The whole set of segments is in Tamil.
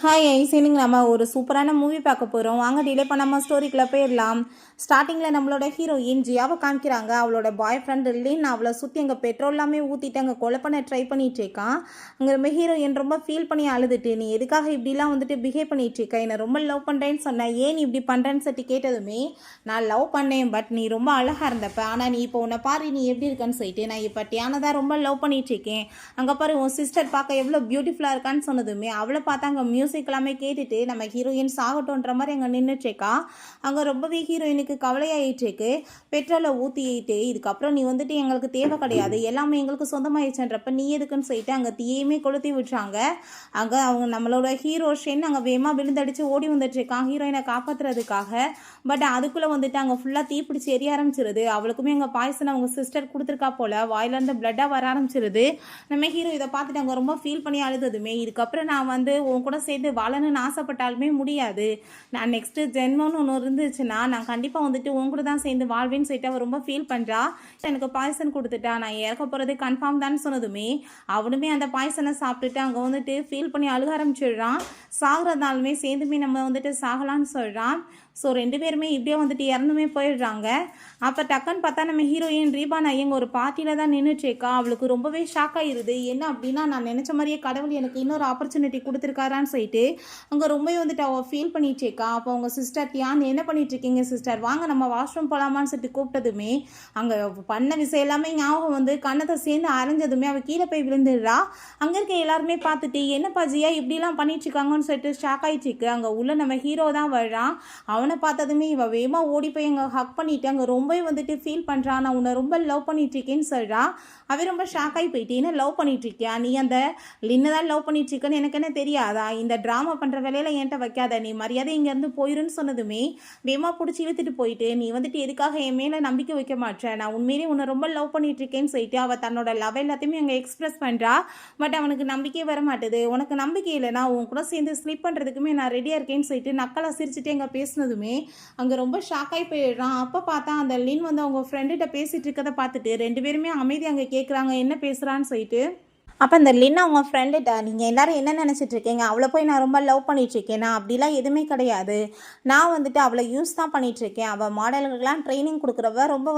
ஹாய் ஐசேனுங்க, நம்ம ஒரு சூப்பரான மூவி பார்க்க போகிறோம். வாங்க டிலே பண்ணாமல் ஸ்டோரிக்குள்ளே போயிடலாம். ஸ்டார்டிங்கில் நம்மளோட ஹீரோயின் ஜியாவை காமிக்கிறாங்க. அவளோட பாய் ஃப்ரெண்ட் இல்லைன்னு அவளை சுற்றி அங்கே பெட்ரோல் எல்லாமே ஊற்றிட்டு அங்கே கொலை பண்ண ட்ரை பண்ணிட்டு இருக்கான். அங்கே நம்ம ஹீரோயின் ரொம்ப ஃபீல் பண்ணி அழுதுட்டு, நீ எதுக்காக இப்படிலாம் பிஹேவ் பண்ணிட்டு இருக்க, என்னை ரொம்ப லவ் பண்ணுறேன்னு சொன்னேன், ஏன் நீ இப்படி பண்ணுறேன்னு சொல்லி கேட்டதுமே, நான் லவ் பண்ணேன், பட் நீ ரொம்ப அழகாக இருந்தப்ப, ஆனால் நீ இப்போ உன்னை பாரு நீ எப்படி இருக்கன்னு சொல்லிட்டு, நான் இப்போ டியானை தான் ரொம்ப லவ் பண்ணிட்டு இருக்கேன், அங்கே பாரு உன் சிஸ்டர் பார்க்க எவ்வளோ பியூட்டிஃபுல்லாக இருக்கான்னு சொன்னதுமே அவளை பார்த்தா அங்கே மியூசிக் எல்லாமே கேட்டுட்டு நம்ம ஹீரோயின் சாகட்டோன்ற மாதிரி அங்கே நின்றுட்டுருக்கா. அங்கே ரொம்பவே ஹீரோயினுக்கு கவலையாயிட்டுருக்கு. பெட்ரோலை ஊற்றிட்டு, இதுக்கப்புறம் நீ எங்களுக்கு தேவை கிடையாது, எல்லாமே எங்களுக்கு சொந்தமாயிடுச்சுன்றப்ப நீ எதுக்குன்னு சொல்லிட்டு அங்கே தீயுமே கொளுத்தி விட்டுறாங்க. அங்கே அவங்க நம்மளோட ஹீரோ ஷென் அங்கே வேகமாக விழுந்தடிச்சு ஓடி வந்துட்டுருக்கான் ஹீரோயினை காப்பாற்றுறதுக்காக. பட் அதுக்குள்ளே அங்கே ஃபுல்லாக தீப்பிடிச்சு எரிய ஆரம்பிச்சிருது. அவளுக்குமே அங்கே பாய்சன் அவங்க சிஸ்டர் கொடுத்துருக்கா போல், வாயிலேருந்து பிளட்டாக வர ஆரம்பிச்சிருது. நம்ம ஹீரோ இதை பார்த்துட்டு அங்கே ரொம்ப ஃபீல் பண்ணி அழுதுதுமே, இதுக்கப்புறம் நான் உன் கூட சேர்ந்து வாழணும்னு ஆசைப்பட்டாலுமே முடியாது, நான் நெக்ஸ்ட்டு ஜென்மம்னு ஒன்று இருந்துச்சுன்னா நான் கண்டிப்பாக உன் கூட தான் சேர்ந்து வாழ்வேன்னு சொல்லிட்டு அவள் ரொம்ப ஃபீல் பண்ணுறா. எனக்கு பாய்சன் கொடுத்துட்டா, நான் இறக்க போகிறது கன்ஃபார்ம் தான் சொன்னதுமே அவனுமே அந்த பாய்சனை சாப்பிட்டுட்டு அங்கே ஃபீல் பண்ணி அழுக ஆரம்பிச்சிடுறான். சாகிறதாலுமே சேர்ந்துமே நம்ம சாகலான்னு சொல்கிறான். ஸோ ரெண்டு பேருமே இப்படியே இறந்துமே போயிடுறாங்க. அப்போ டக்குன்னு பார்த்தா நம்ம ஹீரோயின் ரீபான் ஐயங்க ஒரு பார்ட்டியில் தான் நின்றுட்டுருக்கா. அவளுக்கு ரொம்பவே ஷாக் ஆகிடுது. என்ன அப்படின்னா, நான் நினச்ச மாதிரியே கடவுள் எனக்கு இன்னொரு ஆப்பர்ச்சுனிட்டி கொடுத்துருக்காரான்னு சொல்லிட்டு அங்கே ரொம்பவே அவள் ஃபீல் பண்ணிகிட்ருக்கா. அப்போ அவங்க சிஸ்டர் யான் என்ன பண்ணிகிட்ருக்கீங்க சிஸ்டர், வாங்க நம்ம வாஷ்ரூம் போகலாமான்னு சொல்லிட்டு கூப்பிட்டதுமே அங்கே பண்ண விஷயம் எல்லாமே ஞாபகம் கண்ணத்தை சேர்ந்து அரைஞ்சதுமே அவள் கீழே போய் விழுந்துடுறா. அங்கே இருக்க எல்லாருமே பார்த்துட்டு என்னப்பா ஜியா இப்படிலாம் பண்ணிட்டுருக்காங்கன்னு சொல்லிட்டு ஷாக் ஆகிட்டுருக்கு. அங்கே உள்ள நம்ம ஹீரோ தான் வர்றான். அவனை பார்த்ததுமே இவ வேகமாக ஓடி போய் அங்கே ஹக் பண்ணிவிட்டு அங்கே ரொம்பவே ஃபீல் பண்ணுறான். நான் உன்னை ரொம்ப லவ் பண்ணிகிட்ருக்கேன்னு சொல்கிறா. அவன் ரொம்ப ஷாக் ஆகி போயிட்டு, என்ன லவ் பண்ணிகிட்ருக்கியா, நீ அந்த லின்னு தான் லவ் பண்ணிகிட்ருக்கேன்னு எனக்கு என்ன தெரியாதா, இந்த ட்ராமா பண்ணுற வேலையில் என்கிட்ட வைக்காத, நீ மரியாதை இங்கேருந்து போயிருன்னு சொன்னதுமே வேகமாக பிடிச்சி இழுத்துட்டு போயிட்டு, நீ எதுக்காக என் மேலே நம்பிக்கை வைக்க மாட்டேன், நான் உண்மையிலே உன்னை ரொம்ப லவ் பண்ணிகிட்ருக்கேன்னு சொல்லிட்டு அவள் தன்னோட லவ் எல்லாத்தையுமே அங்கே எக்ஸ்ப்ரெஸ் பண்ணுறா. பட் அவனுக்கு நம்பிக்கையே வர மாட்டுது. உனக்கு நம்பிக்கை இல்லைனா உன் கூட சேர்ந்து ஸ்லிப் பண்ணுறதுக்குமே நான் ரெடியாக இருக்கேன்னு சொல்லிட்டு நக்கலாக சிரிச்சுட்டு எங்கே பேசினதுமே அங்கே ரொம்ப ஷாக்காகி போயிடுறான். அப்போ பார்த்தா அந்த லின் அவங்க ஃப்ரெண்டுகிட்ட பேசிகிட்டு இருக்கதை பார்த்துட்டு ரெண்டு பேருமே அமைதி அங்கே கேட்குறாங்க என்ன பேசுகிறான்னு சொல்லிட்டு. அப்போ அந்த லின் அவங்க ஃப்ரெண்டுகிட்ட, நீங்கள் எல்லோரும் என்ன நினச்சிட்ருக்கீங்க, அவளை போய் நான் ரொம்ப லவ் பண்ணிகிட்ருக்கேன், நான் அப்படிலாம் எதுவுமே கிடையாது, நான் அவளை யூஸ் தான் பண்ணிகிட்ருக்கேன், அவள் மாடல்களுக்கெலாம் ட்ரைனிங் கொடுக்குறவ ரொம்ப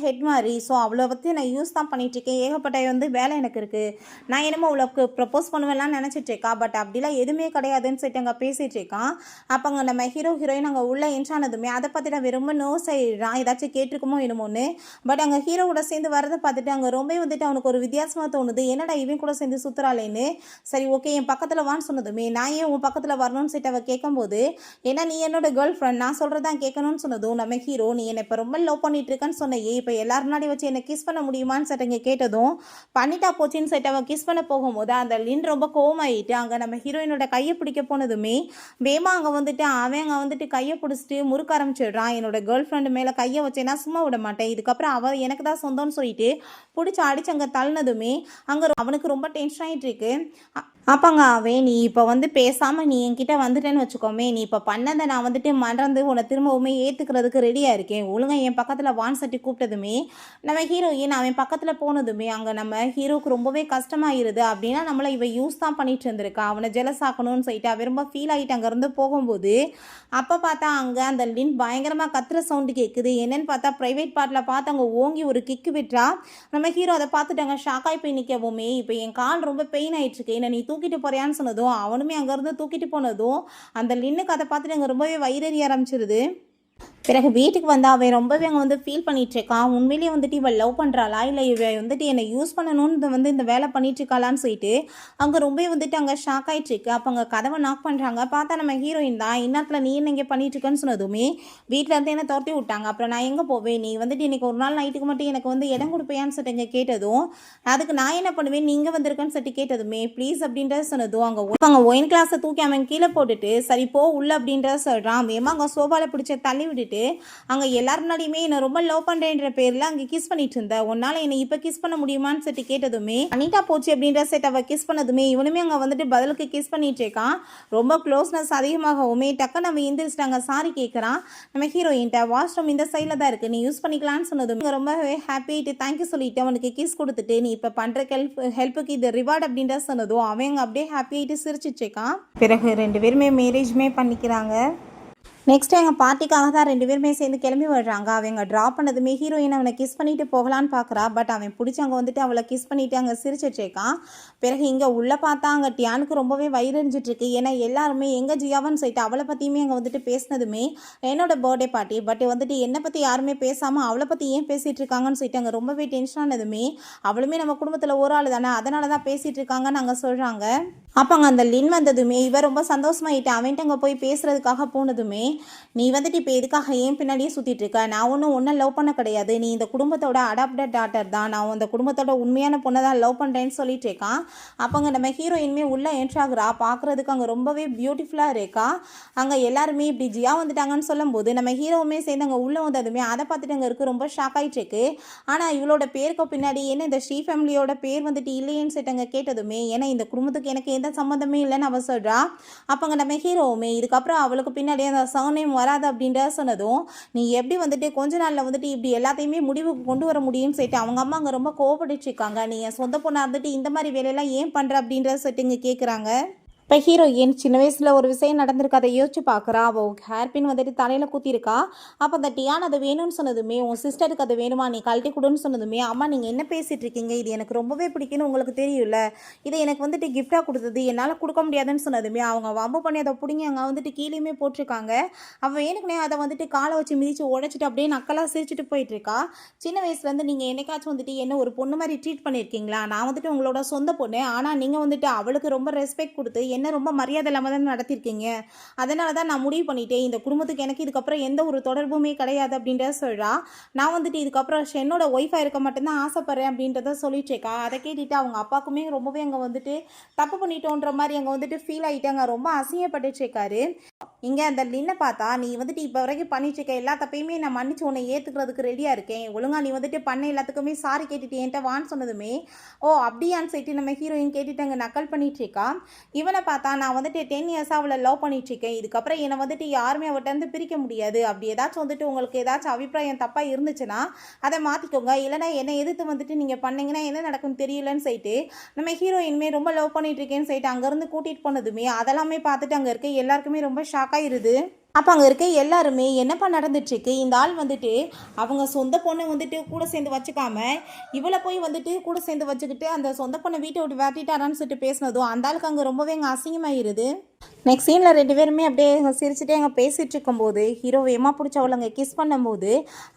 ஹெட் மாதிரி, ஸோ அவளை நான் யூஸ் தான் பண்ணிகிட்ருக்கேன், ஏகப்பட்ட வேலை எனக்கு இருக்குது, நான் என்னமோ அவளுக்கு ப்ரப்போஸ் பண்ணுவேலாம் நினச்சிட்ருக்கா, பட் அப்படிலாம் எதுவுமே கிடையாதுன்னு சொல்லிட்டு அங்கே பேசிகிட்ருக்கான். அப்போ அங்கே நம்ம ஹீரோயின் அங்கே உள்ளே என்ட்ரானதுமே அதை பார்த்துட்டு அவன் ரொம்ப நோஸ் ஆகிடுறான், ஏதாச்சும் கேட்டிருக்குமோ என்னமோன்னு. பட் அங்கே ஹீரோ கூட சேர்ந்து வரதை பார்த்துட்டு அங்கே ரொம்ப அவனுக்கு ஒரு வித்தியாசமாக தோணுது, என்னடா இவன் கூட சேர்ந்து சுத்துறாளேன்னு. சரி ஓகே என் பக்கத்தில் வான்னு சொன்னதுமே, நான் ஏன் உன் பக்கத்தில் வரணும்னு சொல்லிட்டு அவள் கேட்கும்போது, ஏன்னா நீ என்னோட கேர்ள் ஃப்ரெண்ட், நான் சொல்கிறதான் கேட்கணும்னு சொன்னதும் நம்ம ஹீரோ, நீ என்னை இப்போ ரொம்ப லவ் பண்ணிட்டு இருக்கேன்னு சொன்னையே, இப்போ எல்லாரும் முன்னாடி வச்சு என்னை கிஸ் பண்ண முடியுமான்னு சொல்லிட்டு கேட்டதும் பண்ணிட்டா போச்சுன்னு சொல்லிட்டு அவள் கிஸ் பண்ண போகும்போது அந்த லின் ரொம்ப கோவமாயிட்டு அங்கே நம்ம ஹீரோயினோட கையை பிடிக்க போனதுமே வேமா அங்கே அவன் அங்கே கையை பிடிச்சிட்டு முறுக்க ஆரம்பிச்சிடுறான். என்னோட கேர்ள் ஃப்ரெண்டு மேலே கையை வச்சேன்னா சும்மா விட மாட்டேன், இதுக்கப்புறம் அவள் எனக்கு தான் சொந்தம்னு சொல்லிட்டு பிடிச்சி அடிச்சு அங்கே தள்ளினதுமே அங்கே அவனுக்கு ரொம்ப டென்ஷன் ஆகிட்டு இருக்கு. அப்போங்க அவன், நீ இப்போ பேசாமல் நீ என்கிட்ட வந்துட்டேன்னு வச்சுக்கோமே, நீ இப்போ பண்ணதை நான் மறந்து உன்னை திரும்பவுமே ஏற்றுக்கிறதுக்கு ரெடியாக இருக்கேன், ஒழுங்காக என் பக்கத்தில் வான் சட்டி கூப்பிட்டதுமே நம்ம ஹீரோயின் அவன் பக்கத்தில் போனதுமே அங்கே நம்ம ஹீரோவுக்கு ரொம்பவே கஷ்டமாயிருது. அப்படின்னா நம்மளை இவன் யூஸ் தான் பண்ணிட்டு இருந்திருக்கா, அவனை ஜெலஸ் ஆக்கணும்னு சொல்லிட்டு அவன் ரொம்ப ஃபீல் ஆகிட்டு அங்கேருந்து போகும்போது அப்போ பார்த்தா அங்கே அந்த லின் பயங்கரமாக கத்துற சவுண்டு கேட்குது. என்னன்னு பார்த்தா ப்ரைவேட் பார்ட்டில் பார்த்து அங்கே ஓங்கி ஒரு கிக்கு விட்டுறா. நம்ம ஹீரோ அதை பார்த்துட்டு அங்கே ஷாக்காய் போய் நிற்கவுமே, இப்போ என் கால் ரொம்ப பெயின் ஆகிட்டுருக்கு, என்ன நீ தூக்கிட்டு போறியான்னு சொன்னதும் அவனுமே அங்கேருந்து தூக்கிட்டு போனதும் அந்த லின்னுக்கு அதை பார்த்துட்டு அங்கே ரொம்பவே வயிறறிய ஆரம்பிச்சிருது. பிறகு வீட்டுக்கு அவன் ரொம்பவே அங்கே ஃபீல் பண்ணிகிட்ருக்கான். உண்மையிலேயே இவள் லவ் பண்ணுறாளா, இல்லை இவ என்னை யூஸ் பண்ணணும்னு இந்த வேலை பண்ணிகிட்ருக்காளான்னு சொல்லிட்டு அங்கே ரொம்பவே அங்கே ஷாக் ஆகிட்டுருக்கு. அப்போ அங்கே கதவை நாக் பண்ணுறாங்க. பார்த்தா நம்ம ஹீரோயின் தான். இந்நேரத்தில் நீ என்ன இங்கே பண்ணிகிட்ருக்கேன்னு சொன்னதுமே வீட்டில் இருந்து என்ன துரத்தி விட்டாங்க. அப்புறம் நான் எங்கே போவேன், நீ இன்றைக்கி ஒரு நாள் நைட்டுக்கு மட்டும் எனக்கு இடம் கொடுப்பையான்னு சொல்லிட்டு இங்கே கேட்டதும் அதுக்கு நான் என்ன பண்ணுவேன், நீங்கள் வந்திருக்கேன்னு சொல்லிட்டு கேட்டதுமே ப்ளீஸ் அப்படின்றத சொன்னதும் அங்கே ஒயின் கிளாஸை தூக்கி அவன் கீழே போட்டுட்டு சரி போ உள்ள அப்படின்றத சொல்கிறான். வேமா அங்கே சோபாவில் பிடிச்ச தள்ளி தள்ளி விட்டுட்டு அங்கே எல்லாரும் முன்னாடியுமே என்னை ரொம்ப லவ் பண்ணுறேன்ற பேரில் அங்கே கிஸ் பண்ணிட்டு இருந்தேன், உன்னால் என்னை இப்போ கிஸ் பண்ண முடியுமான்னு சொல்லிட்டு கேட்டதுமே அனிதா போச்சு அப்படின்ற செட் அவள் கிஸ் பண்ணதுமே இவனுமே அங்கே வந்துட்டு பதிலுக்கு கிஸ் பண்ணிட்டு இருக்கான். ரொம்ப க்ளோஸ்னஸ் அதிகமாகவுமே டக்குன்னு நம்ம எந்திரிச்சிட்டாங்க சாரி கேட்குறான். நம்ம ஹீரோயின்ட்ட வாஷ்ரூம் இந்த சைடில் தான் இருக்குது, நீ யூஸ் பண்ணிக்கலான்னு சொன்னதும் ரொம்பவே ஹாப்பி ஆகிட்டு தேங்க்யூ சொல்லிட்டு அவனுக்கு கிஸ் கொடுத்துட்டு நீ இப்போ பண்ணுற ஹெல்ப்புக்கு இது ரிவார்டு அப்படின்ற சொன்னதும் அவங்க அப்படியே ஹாப்பி ஆகிட்டு சிரிச்சிட்டு இருக்கான். பிறகு 2 பேருமே மேரேஜ்மே பண்ணிக்கிறாங்க. நெக்ஸ்ட் எங்கள் பார்ட்டிக்காக தான் 2 பேருமே சேர்ந்து கிளம்பி வர்றாங்க. அவங்க ட்ராப் பண்ணதுமே ஹீரோயின் அவனை கிஸ் பண்ணிட்டு போகலான்னு பார்க்குறா. பட் அவன் பிடிச்சி அங்கே வந்துட்டு அவளை கிஸ் பண்ணிட்டு அங்கே சிரிச்சிட்ருக்கான். பிறகு இங்கே உள்ளே பார்த்தா அங்கே டியானுக்கு ரொம்பவே வயிறுஞ்சிட்ருக்கு. ஏன்னா எல்லாருமே எங்கே ஜியாவன்னு சொல்லிட்டு அவளை பற்றியுமே அங்கே வந்துட்டு பேசினதுமே என்னோட பர்த்டே பார்ட்டி, பட் வந்துட்டு என்னை பற்றி யாருமே பேசாமல் அவளை பற்றி ஏன் பேசிகிட்டு இருக்காங்கன்னு சொல்லிட்டு அங்கே ரொம்பவே டென்ஷன் ஆனதுமே அவளுமே நம்ம குடும்பத்தில் ஒரு ஆள் தானே, அதனால தான் பேசிகிட்டு இருக்காங்கன்னு அங்கே சொல்கிறாங்க. அப்போ அங்கே அந்த லின் வந்ததுமே இவன் ரொம்ப சந்தோஷமாயிட்டு அவன்ட்டு அங்கே போய் பேசுகிறதுக்காக போனதுமே நீ வந்துட்டு இப்போ எதுக்காக ஏன் பின்னாடியே சுற்றிட்டு இருக்க, நான் ஒன்றும் லவ் பண்ண கிடையாது, நீ இந்த குடும்பத்தோட அடாப்டட் டாட்டர் தான், நான் அந்த குடும்பத்தோட உண்மையான பொண்ணை தான் லவ் பண்ணுறேன்னு சொல்லிட்டு இருக்கான். அப்போங்க நம்ம ஹீரோயின்மே உள்ளே என்ட்ராகிறா. பார்க்குறதுக்கு அங்கே ரொம்பவே பியூட்டிஃபுல்லாக இருக்கா. அங்கே எல்லாருமே இப்படி ஜியா வந்துட்டாங்கன்னு சொல்லும்போது நம்ம ஹீரோவுமே சேர்ந்து அங்கே உள்ளே வந்ததுமே அதை பார்த்துட்டு அங்கே இருக்குது ரொம்ப ஷாக் ஆகிட்டுருக்கு. ஆனால் இவளோட பேருக்கு பின்னாடி என்ன இந்த ஸ்ரீ ஃபேமிலியோட பேர் வந்துட்டு இல்லையேன்னு சொல்லிட்டு அங்கே கேட்டதுமே ஏன்னா இந்த குடும்பத்துக்கு எனக்கு எந்த சம்மந்தமே இல்லைன்னு அவள் சொல்கிறா. அப்போங்க நம்ம ஹீரோவுமே இதுக்கப்புறம் அவளுக்கு பின்னாடி அந்த சர்நேம் வராது அப்படின்ற சொன்னதும் நீ எப்படி வந்துட்டு கொஞ்ச நாளில் வந்துட்டு இப்படி எல்லாத்தையுமே முடிவுக்கு கொண்டு வர முடியும்னு சொல்லிட்டு அவங்க அம்மா அங்கே ரொம்ப கோவப்பட்டுருக்காங்க. நீ என் சொந்த பொண்ணாக இருந்துட்டு இந்த மாதிரி வேலையெல்லாம் ஏன் பண்ணுற அப்படின்ற சொல்லிட்டு இங்கே கேட்குறாங்க. இப்போ ஹீரோயின் சின்ன வயசில் ஒரு விஷயம் நடந்திருக்கு, அதை யோசிச்சு பார்க்குறா. அவள் ஹேர்பின் வந்துட்டு தலையில் குத்திருக்கா. அப்போ அந்த டியான் அதை வேணும்னு சொன்னதுமே உன் சிஸ்டருக்கு அது வேணுமா நீ கழட்டி கொடுன்னு சொன்னதுமே அம்மா நீங்கள் என்ன பேசிகிட்டு இருக்கீங்க, இது எனக்கு ரொம்பவே பிடிக்குன்னு உங்களுக்கு தெரியும்ல, இதை எனக்கு வந்துட்டு கிஃப்டாக கொடுத்தது என்னால் கொடுக்க முடியாதுன்னு சொன்னதுமே அவங்க வம்பு பண்ணி அதை பிடிங்கி அங்கே வந்துட்டு கீழேயுமே போட்டிருக்காங்க. அவள் வேணுக்குனே அதை வந்துட்டு காலை வச்சு மிதித்து உடைச்சிட்டு அப்படியே நக்கலாக சிரிச்சுட்டு போயிட்டுருக்கா. சின்ன வயசுலேருந்து நீங்கள் என்னைக்காச்சும் வந்துட்டு என்ன ஒரு பொண்ணு மாதிரி ட்ரீட் பண்ணியிருக்கீங்களா, நான் வந்துட்டு உங்களோட சொந்த பொண்ணு, ஆனால் நீங்கள் வந்துட்டு அவளுக்கு ரொம்ப ரெஸ்பெக்ட் கொடுத்து என்ன ரொம்ப மரியாதை இல்லாமல் தான் நடத்திருக்கீங்க, அதனால தான் நான் முடிவு பண்ணிட்டேன் இந்த குடும்பத்துக்கு எனக்கு இதுக்கப்புறம் எந்த ஒரு தொடர்புமே கிடையாது அப்படின்றத சொல்கிறா. நான் வந்துட்டு இதுக்கப்புறம் என்னோட ஒய்ஃபாக இருக்க மட்டும்தான் ஆசைப்பட்றேன் அப்படின்றத சொல்லிட்டு இருக்கா. அதை கேட்டுட்டு அவங்க அப்பாவுக்குமே ரொம்பவே அங்கே வந்துட்டு தப்பு பண்ணிட்டோன்ற மாதிரி அங்கே வந்துட்டு ஃபீல் ஆகிட்டாங்க, ரொம்ப அசிங்கப்பட்டுட்டு இருக்காரு. இங்கே அந்த லின்னை பார்த்தா நீ வந்துட்டு இப்போ வரைக்கும் பண்ணிட்டு இருக்க எல்லா தப்பையுமே நான் மன்னிச்சு உன்னை ஏற்றுக்கிறதுக்கு ரெடியாக இருக்கேன், ஒழுங்காக நீ வந்துட்டு பண்ண எல்லாத்துக்குமே சாரி கேட்டுட்டு என்கிட்ட வான்னு சொன்னதுமே ஓ அப்படியான்னு சொல்லிட்டு நம்ம ஹீரோயின் கேட்டுட்டு அங்கே நக்கல் பண்ணிட்டு இருக்கா. இவனை பார்த்தா நான் வந்துட்டு 10 இயர்ஸாக அவளை லவ் பண்ணிட்டுருக்கேன், இதுக்கப்புறம் என்னை வந்துட்டு யாருமே அவட்டேருந்து பிரிக்க முடியாது, அப்படி ஏதாச்சும் வந்துட்டு உங்களுக்கு ஏதாச்சும் அபிப்பிராயம் தப்பாக இருந்துச்சுன்னா அதை மாற்றிக்கோங்க, இல்லைனா என்னை எதிர்த்து வந்துட்டு நீங்கள் பண்ணிங்கன்னா என்ன நடக்கும்னு தெரியலன்னு சொல்லிட்டு நம்ம ஹீரோயின்மே ரொம்ப லவ் பண்ணிட்டுருக்கேன்னு சொல்லிட்டு அங்கேருந்து கூட்டிகிட்டு போனதுமே அதெல்லாமே பார்த்துட்டு அங்கே இருக்க எல்லாருக்குமே ரொம்ப ஷாக் ஆகிருது. அப்போ அங்கே இருக்க எல்லாருமே என்னப்பா நடந்துட்டுருக்கு, இந்த ஆள் வந்துட்டு அவங்க சொந்த பொண்ணை வந்துட்டு கூட சேர்ந்து வச்சுக்காம இவளை போய் வந்துட்டு கூட சேர்ந்து வச்சுக்கிட்டு அந்த சொந்த பொண்ணை வீட்டை விட்டு விரட்டிட்டாரான்னு சொல்லிட்டு பேசினதும் அந்த ஆளுக்கு அங்கே ரொம்பவே அங்கே அசிங்கமாயிருது. நெக்ஸ்ட் சீனில் 2 பேருமே அப்படியே சிரிச்சுட்டே அங்கே பேசிகிட்டு இருக்கும்போது ஹீரோ வேமா பிடிச்ச அவளை அங்கே கிஸ் பண்ணும்போது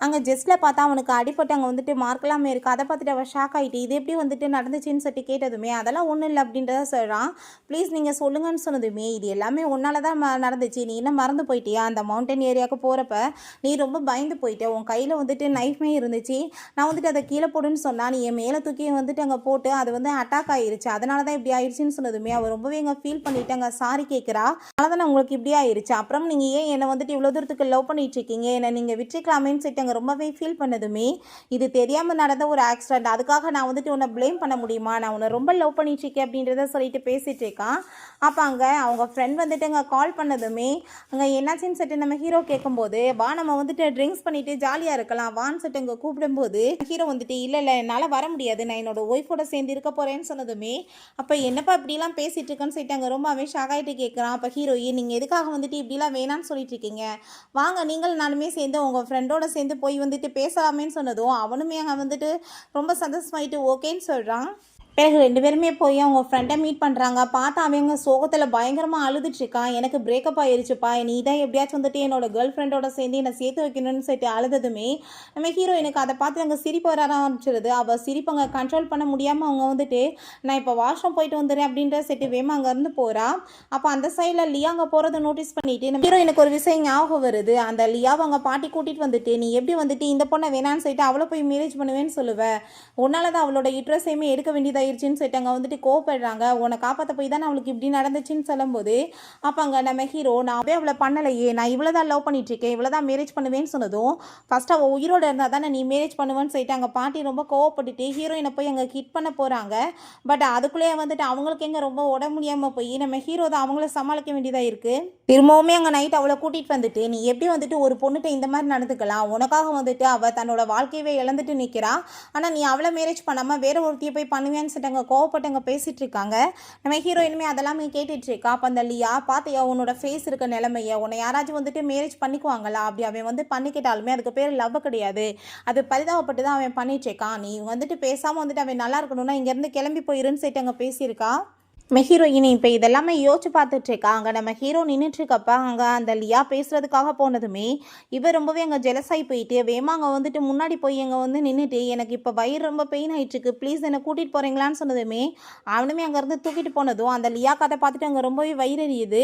அங்கே ஜஸ்ட்டில் பார்த்தா அவனுக்கு அடிப்பட்டு அங்கே வந்துட்டு மார்க்கெல்லாமே இருக்குது. அதை பார்த்துட்டு அவள் ஷாக் ஆகிட்டு இது எப்படி வந்துட்டு நடந்துச்சுன்னு சொல்லிட்டு கேட்டதுமே அதெல்லாம் ஒன்றும் இல்லை அப்படின்றத சொல்கிறான். ப்ளீஸ் நீங்கள் சொல்லுங்கன்னு சொன்னதுமே இது எல்லாமே ஒன்றால் தான் நடந்துச்சு, நீ என்ன மறந்து போயிட்டியா, அந்த மவுண்டன் ஏரியாவுக்கு போகிறப்ப நீ ரொம்ப பயந்து போயிட்ட, உன் கையில் வந்துட்டு நைஃப்மே இருந்துச்சு, நான் வந்துட்டு அதை கீழே போடுன்னு சொன்னால் நீ என் மேலே தூக்கி வந்துட்டு அங்கே போட்டு அது வந்து அட்டாக் ஆகிருச்சு, அதனால தான் இப்படி ஆயிடுச்சுன்னு சொன்னதுமே அவள் ரொம்பவே அங்கே ஃபீல் பண்ணிவிட்டு அங்கே சாரி கேட்குறா. அதனால தான் உங்களுக்கு இப்படி ஆயிடுச்சு, அப்புறம் நீங்கள் ஏன் என்னை வந்துட்டு இவ்வளோ தூரத்துக்கு லவ் பண்ணிட்டு இருக்கீங்க, என்னை நீங்கள் விட்டுக்கலாமேன்னு சொல்லிட்டு அங்கே ரொம்பவே ஃபீல் பண்ணதுமே இது தெரியாமல் நடந்த ஒரு ஆக்சிடென்ட், அதுக்காக நான் வந்துட்டு உன்னை ப்ளேம் பண்ண முடியுமா, நான் உன்னை ரொம்ப லவ் பண்ணிட்டு இருக்கேன் அப்படின்றத சொல்லிட்டு பேசிகிட்டு இருக்கான். அப்போ அங்கே அவங்க ஃப்ரெண்ட் வந்துட்டு அங்கே கால் பண்ணதுமே அங்கே என்னாச்சுன்னு சொல்லிட்டு நம்ம ஹீரோ கேட்கும்போது வா நம்ம வந்துட்டு ட்ரிங்க்ஸ் பண்ணிட்டு ஜாலியாக இருக்கலாம் வான்னு சொல்லிட்டு அங்கே கூப்பிடும்போது ஹீரோ வந்துட்டு இல்லை என்னால் வர முடியாது, நான் என்னோட ஒய்ஃபோட சேர்ந்து இருக்க போகிறேன்னு சொன்னதுமே அப்போ என்னப்பா இப்படிலாம் பேசிகிட்டு இருக்கேன்னு சொல்லிட்டு அங்கே ரொம்பவே ஷாக் ஆகிட்டு கேட்குறான். அப்போ ஹீரோயின் நீங்கள் எதுக்காக வந்துட்டு இப்படிலாம் வேணான்னு சொல்லிட்டு இருக்கீங்க, வாங்க நீங்கள் நானுமே சேர்ந்து உங்கள் ஃப்ரெண்டோட சேர்ந்து போய் வந்துட்டு பேசலாமேன்னு சொன்னதும் அவனுமே அங்கே வந்துட்டு ரொம்ப சந்தோஷமாயிட்டு ஓகேன்னு சொல்கிறான். பிறகு 2 பேருமே போய் அவங்க ஃப்ரெண்டை மீட் பண்ணுறாங்க. பார்த்தா அவங்க சோகத்தில் பயங்கரமாக அழுதுட்ருக்கான். எனக்கு பிரேக்கப் ஆகிருச்சுப்பா, நீ தான் எப்படியாச்சும் வந்துட்டு என்னோட கேர்ள் ஃப்ரெண்டோட சேர்ந்து என்னை சேர்த்து வைக்கணும்னு சொல்லிட்டு அழுததுமே நம்ம ஹீரோ எனக்கு அதை பார்த்து அங்கே சிரிப்பு வர ஆரம்பிச்சிருது. அவள் சிரிப்பங்க கண்ட்ரோல் பண்ண முடியாமல் அவங்க வந்துட்டு நான் இப்போ வாஷ்ரூம் போயிட்டு வந்துடுறேன் அப்படின்ற செட்டு வேமா அங்கேருந்து போகிறா. அப்போ அந்த சைடில் லியா அங்கே போகிறத நோட்டீஸ் பண்ணிவிட்டு நம்ம ஹீரோ எனக்கு ஒரு விஷயம் ஞாபகம் வருது, அந்த லியாவை அங்கே பாட்டி கூட்டிகிட்டு வந்துட்டு நீ எப்படி வந்துட்டு இந்த பொண்ணை வேணான்னு சொல்லிட்டு அவளை போய் மேரேஜ் பண்ணுவேன்னு சொல்லுவேன், உன்னால தான் அவளோட யூட்ரஸையுமே எடுக்க வேண்டியதாக ஆயிடுச்சுன்னு சொல்லிட்டு அங்கே வந்துட்டு கோவப்படுறாங்க. உன்னை காப்பாற்ற போய் தானே அவளுக்கு இப்படி நடந்துச்சுன்னு சொல்லும்போது அப்போ அங்கே நம்ம ஹீரோ நான் அப்படியே அவளை பண்ணலையே, நான் இவ்வளோ தான் லவ் பண்ணிட்டுருக்கேன், இவ்வளோ தான் மேரேஜ் பண்ணுவேன்னு சொன்னதும் ஃபஸ்ட்டு அவள் உயிரோடு இருந்தால் தானே நீ மேரேஜ் பண்ணுவேன்னு சொல்லிட்டு அங்கே பாட்டி ரொம்ப கோவப்பட்டுட்டு ஹீரோயினை போய் அங்கே ஹிட் பண்ண போகிறாங்க. பட் அதுக்குள்ளேயே வந்துட்டு அவங்களுக்கு எங்கே ரொம்ப உடம்பு முடியாமல் போய் நம்ம ஹீரோ தான் அவங்கள சமாளிக்க வேண்டியதாக இருக்குது. திரும்பவுமே அங்கே நைட் அவளை கூட்டிகிட்டு வந்துட்டு நீ எப்படி வந்துட்டு ஒரு பொண்ணுகிட்ட இந்த மாதிரி நடந்துக்கலாம், உனக்காக வந்துட்டு அவள் தன்னோட வாழ்க்கையவே இழந்துட்டு நிற்கிறா, ஆனால் நீ அவளை மேரேஜ் பண்ணாமல் வேற ஒருத்தியை போய் பண்ணுவேன்னு சொல்லிட்டு அங்கே கோவப்பட்டு அங்கே பேசிகிட்டு இருக்காங்க. நம்ம ஹீரோயினுமே அதெல்லாமே கேட்டுட்டு இருக்கா. அப்போ அந்த லியா பார்த்தியா உன்னோட ஃபேஸ் இருக்க நிலைமையை, உன்னை யாராச்சும் வந்துட்டு மேரேஜ் பண்ணிக்குவாங்களா, அப்படி அவன் வந்து பண்ணிக்கிட்டாலுமே அதுக்கு பேர் லவ் கிடையாது, அது பரிதாபப்பட்டு தான் அவன் பண்ணிட்டு இருக்கான், நீ வந்துட்டு பேசாமல் வந்துட்டு அவன் நல்லா இருக்கணும்னா இங்கேருந்து கிளம்பி போயிருன்னு சொல்லிட்டு அங்கே பேசியிருக்கா. நம்ம ஹீரோயினி இப்போ இதெல்லாமே யோசிச்சு பார்த்துட்ருக்கா. அங்கே நம்ம ஹீரோ நின்றுட்டுருக்கப்ப அங்கே அந்த லியா பேசுகிறதுக்காக போனதுமே இவர் ரொம்பவே அங்கே ஜெலஸாகி போயிட்டு வேமா அங்கே வந்துட்டு முன்னாடி போய் அங்கே வந்து நின்றுட்டு எனக்கு இப்போ வயிறு ரொம்ப பெயின் ஆகிட்டுருக்கு, ப்ளீஸ் என்னை கூட்டிகிட்டு போகிறீங்களான்னு சொன்னதுமே அவனுமே அங்கேருந்து தூக்கிட்டு போனதும் அந்த லியா கதை பார்த்துட்டு அங்கே ரொம்பவே வயிறு எரியுது.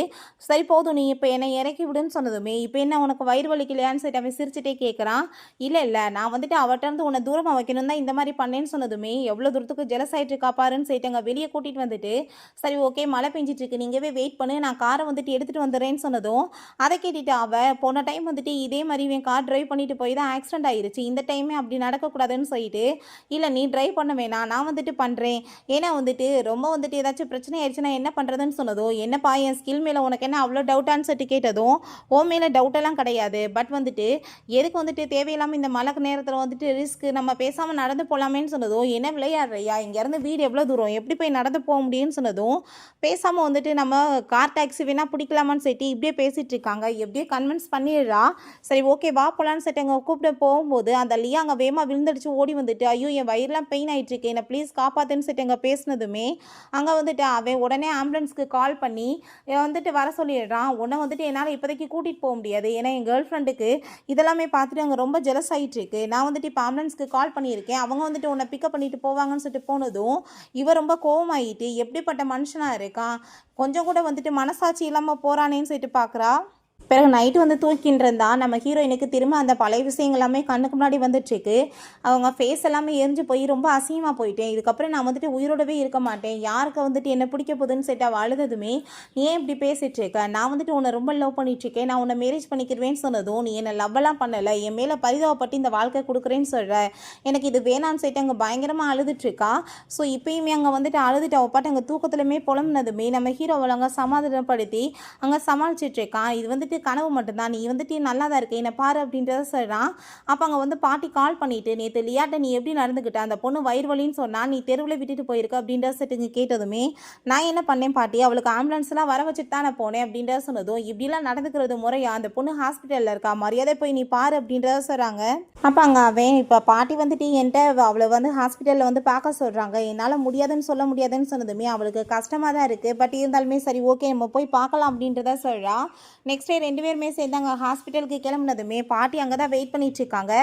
சரி போதும் நீ இப்போ என்னை இறக்கி விடுன்னு சொன்னதுமே இப்போ என்ன உனக்கு வயிறு வலிக்கலையான்னு சொல்லிட்டு அவன் சிரிச்சுட்டே கேட்குறான். இல்லை நான் வந்துட்டு அவர்கிட்ட உன்னை தூரமாக வைக்கணும் தான் இந்த மாதிரி பண்ணேன்னு சொன்னதுமே எவ்வளோ தூரத்துக்கு ஜெலஸ் ஆகிட்டு இருக்கா பாருன்னு சொல்லிட்டு அங்கே வெளியே கூட்டிகிட்டு வந்துட்டு சரி ஓகே மழை பெஞ்சிட்டு இருக்கு, நீங்கவே வெயிட் பண்ணு, நான் காரை வந்துட்டு எடுத்துகிட்டு வந்துடுறேன்னு சொன்னதும் அதை கேட்டுட்டு அவள் போன டைம் வந்துட்டு இதே மாதிரி இவன் கார் ட்ரைவ் பண்ணிட்டு போய் தான் ஆக்சிடென்ட் ஆயிருச்சு, இந்த டைமே அப்படி நடக்கக்கூடாதுன்னு சொல்லிட்டு இல்லை நீ ட்ரைவ் பண்ண வேணாம் நான் வந்துட்டு பண்ணுறேன், ஏன்னா வந்துட்டு ரொம்ப வந்துட்டு ஏதாச்சும் பிரச்சனை ஆயிடுச்சுன்னா என்ன பண்ணுறதுன்னு சொன்னதும் என்னப்பா என் ஸ்கில் மேலே உனக்கு என்ன அவ்வளோ டவுட்டான்னு சொல்லிட்டு கேட்டதும் ஓ மேலே டவுட்டெல்லாம் கிடையாது, பட் வந்துட்டு எதுக்கு வந்துட்டு தேவையில்லாமல் இந்த மழை நேரத்தில் வந்துட்டு ரிஸ்க், நம்ம பேசாமல் நடந்து போகலாமேன்னு சொன்னதும் என்ன விளையாடுறியா, இங்கேருந்து வீடு எவ்வளோ தூரம் எப்படி போய் நடந்து போக முடியும்னு சொன்னதும் பேசாமல் வந்துட்டு நம்ம கார் டாக்ஸி வேணால் பிடிக்கலாமான்னு சொல்லிட்டு இப்படியே பேசிகிட்டு இருக்காங்க. எப்படியே கன்வின்ஸ் பண்ணிடுறா. சரி ஓகே வா போகலான்னு சொல்லிட்டு அங்கே கூப்பிட்டு போகும்போது அந்த லியா அங்கே வேகமாக விழுந்தடிச்சு ஓடி வந்துட்டு ஐயோ என் வயிறுலாம் பெயின் ஆகிட்டு இருக்கேன் என்னை ப்ளீஸ் காப்பாற்றுன்னு சொல்லிட்டு அங்கே பேசினதுமே அங்கே வந்துட்டு அவன் உடனே ஆம்புலன்ஸ்க்கு கால் பண்ணி வந்துட்டு வர சொல்லிடுறான். உன்னை வந்துட்டு என்னால் இப்போதைக்கு கூட்டிகிட்டு போக முடியாது, ஏன்னா என் கேர்ள் ஃப்ரெண்டுக்கு இதெல்லாமே பார்த்துட்டு அங்கே ரொம்ப ஜெலஸ் ஆகிட்டு இருக்கு, நான் வந்துட்டு இப்போ ஆம்புலன்ஸ்க்கு கால் பண்ணியிருக்கேன், அவங்க வந்துட்டு உன்னை பிக்கப் பண்ணிட்டு போவாங்கன்னு சொல்லிட்டு போனதும் இவன் ரொம்ப கோவமாயிட்டு எப்படிப்பட்ட மனுஷனாக இருக்கான், கொஞ்சம் கூட வந்துட்டு மனசாட்சி இல்லாமல் போகிறானேன்னு சொல்லிட்டு பார்க்குறா. பிறகு நைட்டு வந்து தூக்கின்னு இருந்தா நம்ம ஹீரோயினுக்கு திரும்ப அந்த பழைய விஷயங்கள் எல்லாமே கண்ணுக்கு முன்னாடி வந்துட்டுருக்கு. அவங்க ஃபேஸ் எல்லாமே எரிஞ்சு போய் ரொம்ப அசிங்கமாக போயிட்டேன், இதுக்கப்புறம் நான் வந்துட்டு உயிரோடவே இருக்க மாட்டேன், யாருக்கு வந்துட்டு என்ன பிடிக்க போகுதுன்னு சொல்லிட்டு அவள் அழுததுமே நீ ஏன் இப்படி பேசிகிட்டு இருக்க, நான் வந்துட்டு உன்னை ரொம்ப லவ் பண்ணிகிட்ருக்கேன், நான் உன்னை மேரேஜ் பண்ணிக்கிறவேன்னு சொன்னதும் நீ என்னை லவ்வெல்லாம் பண்ணலை, என் மேலே பரிதாபப்பட்டு இந்த வாழ்க்கை கொடுக்குறேன்னு சொல்கிற, எனக்கு இது வேணான்னு சொல்லிட்டு அங்கே பயங்கரமாக அழுதுட்ருக்கா. ஸோ இப்போயுமே அங்கே வந்துட்டு அழுதுட்டு அவள் பாட்டு அங்கே தூக்கத்துலையுமே புலம்புனதுமே நம்ம ஹீரோவை அங்கே சமாதானப்படுத்தி அங்கே சமாளிச்சிட்ருக்கான். இது வந்துட்டு கனவு மட்டும்தான், நீ வந்துட்டு நல்லா தான் இருக்க, என்னை பாரு அப்படின்றத சொல்கிறான். அப்போ அங்கே வந்து பாட்டி கால் பண்ணிவிட்டு நேற்று லியாட்ட நீ எப்படி நடந்துக்கிட்ட, அந்த பொண்ணு வயிறு வலின்னு சொன்னால் நீ தெருவில் விட்டுட்டு போயிருக்க அப்படின்றத செட்டுங்க கேட்டதுமே நான் என்ன பண்ணேன் பாட்டி, அவளுக்கு ஆம்புலன்ஸ்லாம் வர வச்சுட்டு தான் நான் போனேன் அப்படின்றத சொன்னதும் இப்படிலாம் நடந்துக்கிறது முறையா, அந்த பொண்ணு ஹாஸ்பிட்டலில் இருக்கா, மரியாதை போய் நீ பாரு அப்படின்றத சொல்கிறாங்க. அப்போ அங்கே அவன் இப்போ பாட்டி வந்துட்டு என்கிட்ட அவளை வந்து ஹாஸ்பிட்டலில் வந்து பார்க்க சொல்கிறாங்க, என்னால் முடியாதுன்னு சொல்ல முடியாதுன்னு சொன்னதுமே அவளுக்கு கஷ்டமாக தான் இருக்குது, பட் இருந்தாலுமே சரி ஓகே நம்ம போய் பார்க்கலாம் அப்படின்றத சொல்கிறா. நெக்ஸ்ட் டே ரெண்டு பேருமே சேர்ந்து அங்கே ஹாஸ்பிட்டலுக்கு கிளம்புனதுமே பாட்டி அங்கே தான் வெயிட் பண்ணிட்டு இருக்காங்க.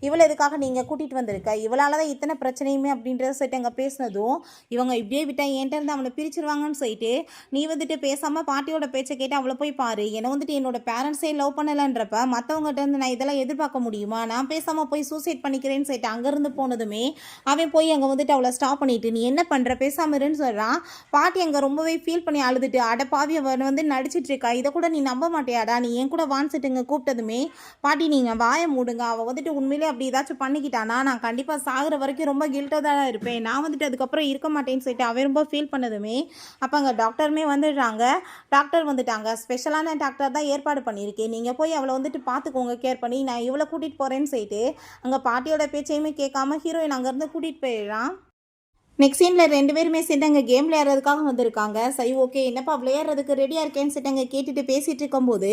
இவளை எதுக்காக நீங்கள் கூட்டிகிட்டு வந்திருக்க, இவளால் தான் இத்தனை பிரச்சனையுமே அப்படின்றத சொல்லிட்டு அங்கே பேசினதும் இவங்க இப்படியே விட்டால் என்கிட்ட இருந்து அவளை பிரிச்சிருவாங்கன்னு சொல்லிட்டு நீ வந்துட்டு பேசாமல் பாட்டியோட பேச்சை கேட்டு அவளை போய் பாரு, என்னை வந்துட்டு என்னோட பேரண்ட்ஸே லவ் பண்ணலைன்றப்ப மற்றவங்ககிட்ட இருந்து நான் இதெல்லாம் எதிர்பார்க்க முடியுமா, நான் பேசாமல் போய் சூசைட் பண்ணிக்கிறேன்னு சொல்லிட்டு அங்கேருந்து போனதுமே அவன் போய் அங்கே வந்துட்டு அவளை ஸ்டாப் பண்ணிட்டு நீ என்ன பண்ணுற பேசாமல் இருன்னு சொல்கிறான். பாட்டி அங்கே ரொம்பவே ஃபீல் பண்ணி அழுதுட்டு அட பாவி அவன் வந்து நடிச்சிட்டு இருக்கா, இதை கூட நீ நம்ப மாட்டியாடா, நீ என் கூட வான்சிட்டுங்க கூப்பிட்டதுமே பாட்டி நீங்கள் வாயை மூடுங்க, அவள் வந்துட்டு உண்மையிலே அப்படி ஏதாச்சும் பண்ணிக்கிட்டானா நான் கண்டிப்பாக சாகிற வரைக்கும் ரொம்ப கில்ட்டாக தான் இருப்பேன், நான் வந்துட்டு அதுக்கப்புறம் இருக்க மாட்டேன்னு சொல்லிட்டு அவன் ரொம்ப ஃபீல் பண்ணதுமே அப்போ அங்கே டாக்டருமே வந்துடுறாங்க. டாக்டர் வந்துட்டாங்க, ஸ்பெஷலான டாக்டர் தான் ஏற்பாடு பண்ணியிருக்கேன், நீங்கள் போய் அவளை வந்துட்டு பார்த்துக்கோங்க கேர் பண்ணி, நான் இவ்வளோ கூட்டிகிட்டு போகிறேன்னு சொல்லிட்டு அங்கே பாட்டியோட பேச்சையுமே கேட்காம ஹீரோயின் அங்கேருந்து கூட்டிகிட்டு போயிடுறான். நெக்ஸ்ட் சீனில் ரெண்டு பேருமே சேர்ந்து அங்கே கேம் விளையாடுறதுக்காக வந்திருக்காங்க. சரி ஓகே என்னப்பா விளையாடுறதுக்கு ரெடியாக இருக்கேன்னு சொல்லிட்டு அங்கே கேட்டுட்டு பேசிகிட்டு இருக்கும்போது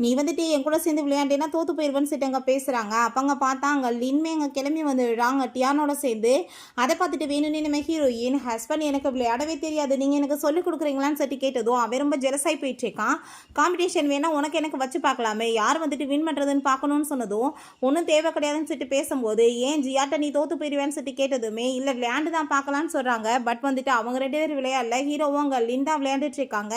நீ வந்துட்டு என் கூட சேர்ந்து விளையாண்டேன்னா தோற்று போயிடுவேன்னு சொல்லிட்டு அங்கே பேசுகிறாங்க. அப்போ அங்கே பார்த்தா அங்கே லின்மே அங்கே கிளம்பி வந்துடுறாங்க டியானோட சேர்ந்து. அதை பார்த்துட்டு வேணும்னே நம்ம ஹீரோயின் ஹஸ்பண்ட் எனக்கு விளையாடவே தெரியாது, நீங்கள் எனக்கு சொல்லிக் கொடுக்குறீங்களான்னு சொல்லிட்டு கேட்டதும் அவன் ரொம்ப ஜெலஸாகி போயிட்டுருக்கான். காம்படிஷன் வேணால் உனக்கு எனக்கு வச்சு பார்க்கலாமே, யார் வந்துட்டு வின் பண்ணுறதுன்னு பார்க்கணுன்னு சொன்னதும் ஒன்றும் தேவை கிடையாதுன்னு சொல்லிட்டு பேசும்போது ஏன் ஜியாட்ட நீ தோற்று போயிடுவேன்னு சொல்லிட்டு கேட்டதுமே இல்லை விளையாண்டு தான் பார்க்கலாம் விளையாடலான்னு சொல்கிறாங்க. பட் வந்துட்டு அவங்க 2 பேர் விளையாடல, ஹீரோவும் அங்கே லிண்டா விளையாண்டுட்டு இருக்காங்க.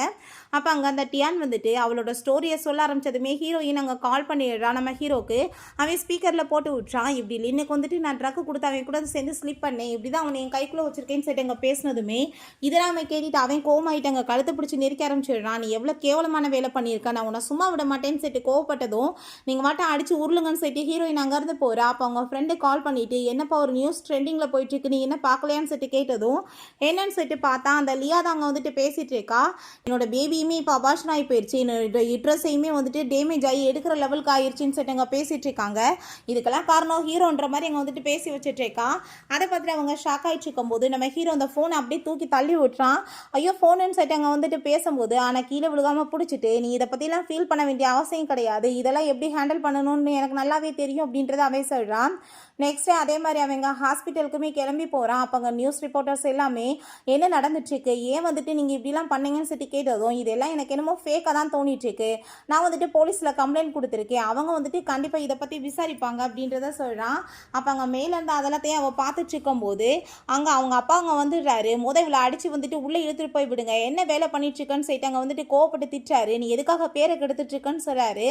அப்போ அங்கே அந்த டியான் வந்துட்டு அவளோட ஸ்டோரியை சொல்ல ஆரம்பிச்சதுமே ஹீரோயின் அங்கே கால் பண்ணிடுறான் நம்ம ஹீரோக்கு. அவன் ஸ்பீக்கரில் போட்டு விட்றான். இப்படி லின்னுக்கு வந்துட்டு நான் ட்ரக்கு கொடுத்து அவன் கூட சேர்ந்து ஸ்லிப் பண்ணேன், இப்படி தான் அவனை என் கைக்குள்ளே வச்சிருக்கேன்னு சொல்லிட்டு அங்கே பேசினதுமே இதெல்லாம் அவன் கேட்டுட்டு அவன் கோவமாயிட்டு அங்கே கழுத்தை பிடிச்சி நெருக்க ஆரம்பிச்சிடுறான். நீ எவ்வளோ கேவலமான வேலை பண்ணியிருக்க, நான் உன்னை சும்மா விட மாட்டேன்னு சொல்லிட்டு கோவப்பட்டதும் நீங்கள் மட்டும் அடிச்சு உருளுங்கன்னு சொல்லிட்டு ஹீரோயின் அங்கேருந்து போகிறா. அப்போ அவங்க ஃப்ரெண்டு கால் பண்ணிட்டு என்னப்பா ஒரு நியூஸ் ட்ரெண்டிங்கில் போயிட்டுருக்கு, நீ என்ன பார்க்கலையான்னு சொல்லிட்டு கேட்டதும் என்னன்னு சொல்லிட்டு பார்த்தா அந்த லியா தான் அங்கே வந்துட்டு பேசிகிட்டு இருக்கா. என்னோட பேபியுமே இப்போ அபார்ஷன் ஆகி போயிடுச்சு, என்னோட யுட்ரஸையுமே வந்துட்டு டேமேஜ் ஆகி எடுக்கிற லெவலுக்கு ஆயிடுச்சுன்னு சொல்லிட்டு அங்கே பேசிகிட்டு இருக்காங்க. இதுக்கெல்லாம் காரணம் ஹீரோன்ற மாதிரி அங்கே வந்துட்டு பேசி வச்சுட்டு இருக்கா. அதை பார்த்துட்டு அவங்க ஷாக் ஆகிட்டு இருக்கும்போது நம்ம ஹீரோ அந்த ஃபோனை அப்படியே தூக்கி தள்ளி விட்டுறான். ஐயோ ஃபோனுன்னு சொல்லிட்டு அங்கே வந்துட்டு பேசும்போது ஆனால் கீழே விழுகாமல் பிடிச்சிட்டு நீ இதை பற்றிலாம் ஃபீல் பண்ண வேண்டிய அவசியம் கிடையாது, இதெல்லாம் எப்படி ஹேண்டில் பண்ணணும்னு எனக்கு நல்லாவே தெரியும் அப்படின்றத அவன் சொல்கிறான். நெக்ஸ்ட்டு அதே மாதிரி அவங்க ஹாஸ்பிட்டலுக்குமே கிளம்பி போகிறான். அப்போ அங்கே நியூஸ் ரிப்போர்ட்டர்ஸ் எல்லாமே என்ன நடந்துட்டுருக்கு, ஏன் வந்துட்டு நீங்கள் இப்படிலாம் பண்ணீங்கன்னு சொல்லி கேட்டதும் இதெல்லாம் எனக்கு என்னமோ ஃபேக்காக தான் தோணிட்டுருக்கு, நான் வந்துட்டு போலீஸில் கம்ப்ளைண்ட் கொடுத்துருக்கேன், அவங்க வந்துட்டு கண்டிப்பாக இதை பற்றி விசாரிப்பாங்க அப்படின்றத சொல்கிறான். அப்போ அங்கே மேலேருந்து அதெல்லாத்தையும் அவள் பார்த்துட்டு இருக்கும்போது அங்கே அவங்க அப்பா அங்கே வந்துடுறாரு. இவளை அடித்து வந்துட்டு உள்ளே இழுத்துட்டு போய் விடுங்க, என்ன வேலை பண்ணிட்டுருக்கன்னு சொல்லிட்டு அங்கே வந்துட்டு கோவப்பட்டு திட்டாரு. நீ எதுக்காக பேரை கெடுத்துட்ருக்குன்னு சொல்கிறாரு.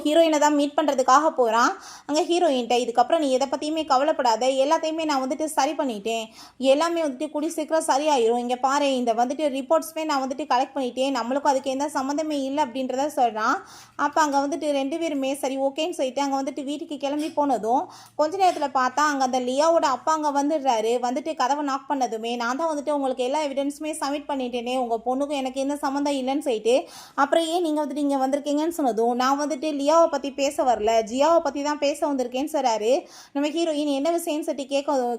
ஹீரோயினை தான் மீட் பண்ணுறதுக்காக போகிறான். அங்கே ஹீரோயின்ட்ட இதுக்கப்புறம் நீ எதை பற்றியுமே கவலைப்படாத, எல்லாத்தையுமே நான் வந்துட்டு சரி பண்ணிட்டேன், எல்லாமே வந்துட்டு கூடி சீக்கிரம் சரியாயிரும், இங்கே பாரு இந்த வந்துட்டு ரிப்போர்ட்ஸுமே நான் வந்துட்டு கலெக்ட் பண்ணிட்டேன், நம்மளுக்கும் அதுக்கு எந்த சம்மந்தமே இல்லை அப்படின்றத சொல்கிறான். அப்போ அங்கே வந்துட்டு 2 பேருமே சரி ஓகேன்னு சொல்லிட்டு அங்கே வந்துட்டு வீட்டுக்கு கிளம்பி போனதும் கொஞ்ச நேரத்தில் பார்த்தா அங்கே அந்த லியாவோட அப்பா அங்கே வந்துடுறாரு. வந்துட்டு கதவை நாக் பண்ணதுமே நான் தான் வந்துட்டு உங்களுக்கு எல்லா எவிடன்ஸுமே சப்மிட் பண்ணிட்டேனே, உங்கள் பொண்ணுக்கும் எனக்கு எந்த சம்மந்தம் இல்லைன்னு சொல்லிட்டு அப்புறம் ஏன் நீங்கள் வந்துட்டு இங்கே வந்திருக்கீங்கன்னு சொன்னதும் நான் வந்துட்டு லியாவை பற்றி பேச வரல, ஜியாவை பற்றி தான் பேச வந்திருக்கேன்னு சொல்கிறாரு. நம்ம ஹீரோயின் என்ன விஷயம்னு சொல்லி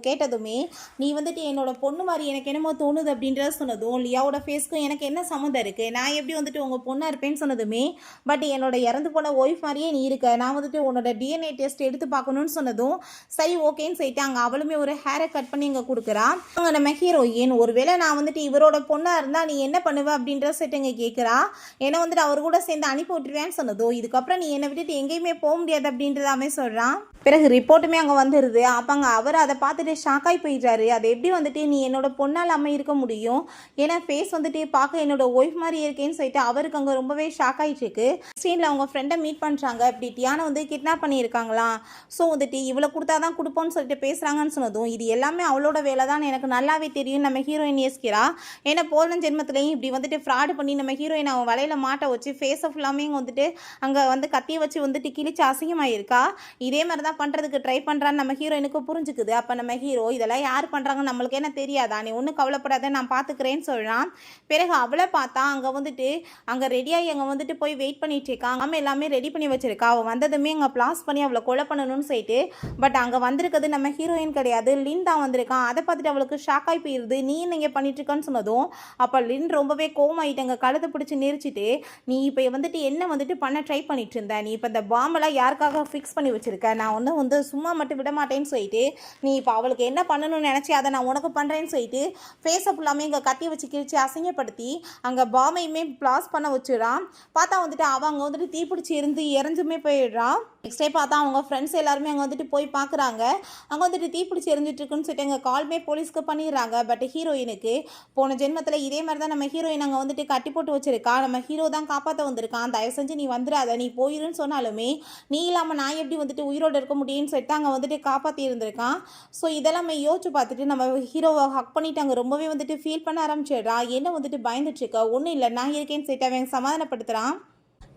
கேட்டதுமே நீ வந்துட்டு என்னோட பொண்ணு மாதிரி எனக்கு என்னமோ தோணுது அப்படின்றத சொன்னதும் லியாவோட ஃபேஸ்க்கும் எனக்கு என்ன சம்மந்தம் இருக்குது, நான் எப்படி வந்துட்டு உங்கள் பொண்ணாக இருப்பேன்னு சொன்னதுமே பட் என்னோட இறந்து போன ஒய்ஃப் மாதிரியே நீ இருக்க, நான் வந்துட்டு உன்னோட டிஎன்ஏ டெஸ்ட் எடுத்து பார்க்கணும்னு சொன்னதும் சரி ஓகேன்னு சொல்லிட்டு அங்கே அவளுமே ஒரு ஹேரை கட் பண்ணி இங்கே கொடுக்குறா. அங்கே நம்ம ஹீரோயின் ஒருவேளை நான் வந்துட்டு இவரோட பொண்ணாக இருந்தால் நீ என்ன பண்ணுவ அப்படின்ற செட்டு இங்கே கேட்குறா. ஏன்னா வந்துட்டு அவர் கூட சேர்ந்து அனுப்பி விட்டுருவேன்னு சொன்னதும் இதுக்கப்புறம் நீ என்னை விட்டுட்டு எங்கேயுமே போக முடியாது அப்படின்றதாமே சொல்கிறான். பிறகு ரிப்போர்ட்டுமே அங்கே வந்துடுது. அப்போ அங்கே அவர் அதை பார்த்துட்டு ஷாக்காகி போயிடுறாரு. அது எப்படி வந்துட்டு நீ என்னோட பொண்ணால் அம்மா இருக்க முடியும், ஏன்னா ஃபேஸ் வந்துட்டு பார்க்க என்னோட ஒய்ஃப் மாதிரி இருக்கேன்னு சொல்லிட்டு அவருக்கு அங்கே ரொம்பவே ஷாக் ஆகிட்டு இருக்கு. ஸ்க்ரீனில் அவங்க ஃப்ரெண்டை மீட் பண்ணுறாங்க. இப்படி டியானை வந்து கிட்னாப் பண்ணியிருக்காங்களாம், ஸோ வந்துட்டு இவ்வளோ கொடுத்தா தான் கொடுப்போன்னு சொல்லிட்டு பேசுகிறாங்கன்னு சொன்னதும் இது எல்லாமே அவளோட வேலை தான் எனக்கு நல்லாவே தெரியும் நம்ம ஹீரோயின் யோசிக்கிறா. ஏன்னா போன ஜென்மத்திலையும் இப்படி வந்துட்டு ஃப்ராடு பண்ணி நம்ம ஹீரோயின் அவன் வலையில் மாட்ட வச்சு ஃபேஸை ஃபுல்லாமே வந்துட்டு அங்கே வந்து கத்தியை வச்சு வந்துட்டு கிழிச்சு அசிங்கமாயிருக்கா. இதே மாதிரி தான் பண்ணுறதுக்கு ட்ரை பண்ணுறான்னு நம்ம ஹீரோயினுக்கு புரிஞ்சுக்குது. அப்போ நம்ம ஹீரோ இதெல்லாம் யார் பண்ணுறாங்கன்னு நம்மளுக்கு என்ன தெரியாதா, நீ ஒன்றும் கவலைப்படாத நான் பார்த்துக்கிறேன்னு சொல்கிறான். பிறகு அவளை பார்த்தா அங்கே வந்துட்டு அங்கே ரெடியாகி அங்கே வந்துட்டு போய் வெயிட் பண்ணிட்டு இருக்காங்க. அவன் எல்லாமே ரெடி பண்ணி வச்சிருக்கா. அவள் வந்ததுமே அங்கே பிளாஸ் பண்ணி அவளை கொலை பண்ணணும்னு சொல்லிட்டு பட் அங்கே வந்திருக்கிறது நம்ம ஹீரோயின் கிடையாது, லின் தான் வந்திருக்கான். அதை பார்த்துட்டு அவளுக்கு ஷாக் ஆகி போயிடுது. நீ நீங்கள் பண்ணிட்டு இருக்கன்னு சொன்னதும் அப்போ லின் ரொம்பவே கோவமாயிட்டு அங்கே கழுத்தை பிடிச்சி நெரிச்சிட்டு நீ இப்போ வந்துட்டு என்ன வந்துட்டு பண்ண ட்ரை பண்ணிட்டு இருந்த, நீ இப்போ இந்த பாம்பெல்லாம் யாருக்காக ஃபிக்ஸ் பண்ணி வச்சிருக்க, நான் வந்து சும்மா மட்டும் விட மாட்டேன்னு சொல்லிட்டு நீ இப்போ அவளுக்கு என்ன பண்ணணும்னு நினச்சி அதை நான் உனக்கு பண்ணுறேன்னு சொல்லிட்டு ஃபேஸை ஃபுல்லாமே இங்கே கத்தி வச்சு கிழிச்சு அசிங்கப்படுத்தி அங்கே பாமையுமே பிளாஸ் பண்ண வச்சுறான். பார்த்தா வந்துட்டு அவன் அங்கே வந்துட்டு தீப்பிடிச்சி இறஞ்சுமே போயிடுறான். நெக்ஸ்ட் டே பார்த்தா அவங்க ஃப்ரெண்ட்ஸ் எல்லாருமே அங்கே வந்துட்டு போய் பார்க்குறாங்க. அங்கே வந்துட்டு தீப்பிடிச்சி எரிஞ்சிட்ருக்குன்னு சொல்லிட்டு எங்கள் கால்மே போலீஸ்க்கு பண்ணிடுறாங்க. பட் ஹீரோயினுக்கு போன ஜென்மத்தில் இதே மாதிரி தான் நம்ம ஹீரோயின் அங்கே வந்துட்டு கட்டி போட்டு வச்சிருக்கா. நம்ம ஹீரோ தான் காப்பாற்ற வந்திருக்கான், தயவு செஞ்சு நீ வந்துடாத, நீ போயிருன்னு சொன்னாலுமே நீ இல்லாமல் நான் எப்படி வந்துட்டு உயிரோடு இருக்க முடியும்னு சொல்லிட்டு அங்கே வந்துட்டு காப்பாற்றி இருந்திருக்கான். ஸோ இதெல்லாமே யோசிச்சு பார்த்துட்டு நம்ம ஹீரோவை ஹக் பண்ணிட்டு அங்கே ரொம்பவே வந்துட்டு ஃபீல் பண்ண ஆரம்பிச்சிடுறா. என்ன வந்துட்டு பயந்துட்டுருக்கா, ஒன்றும் இல்லை நான் இருக்கேன்னு சொல்லிட்டு அவன் சமாதானப்படுத்துகிறான்.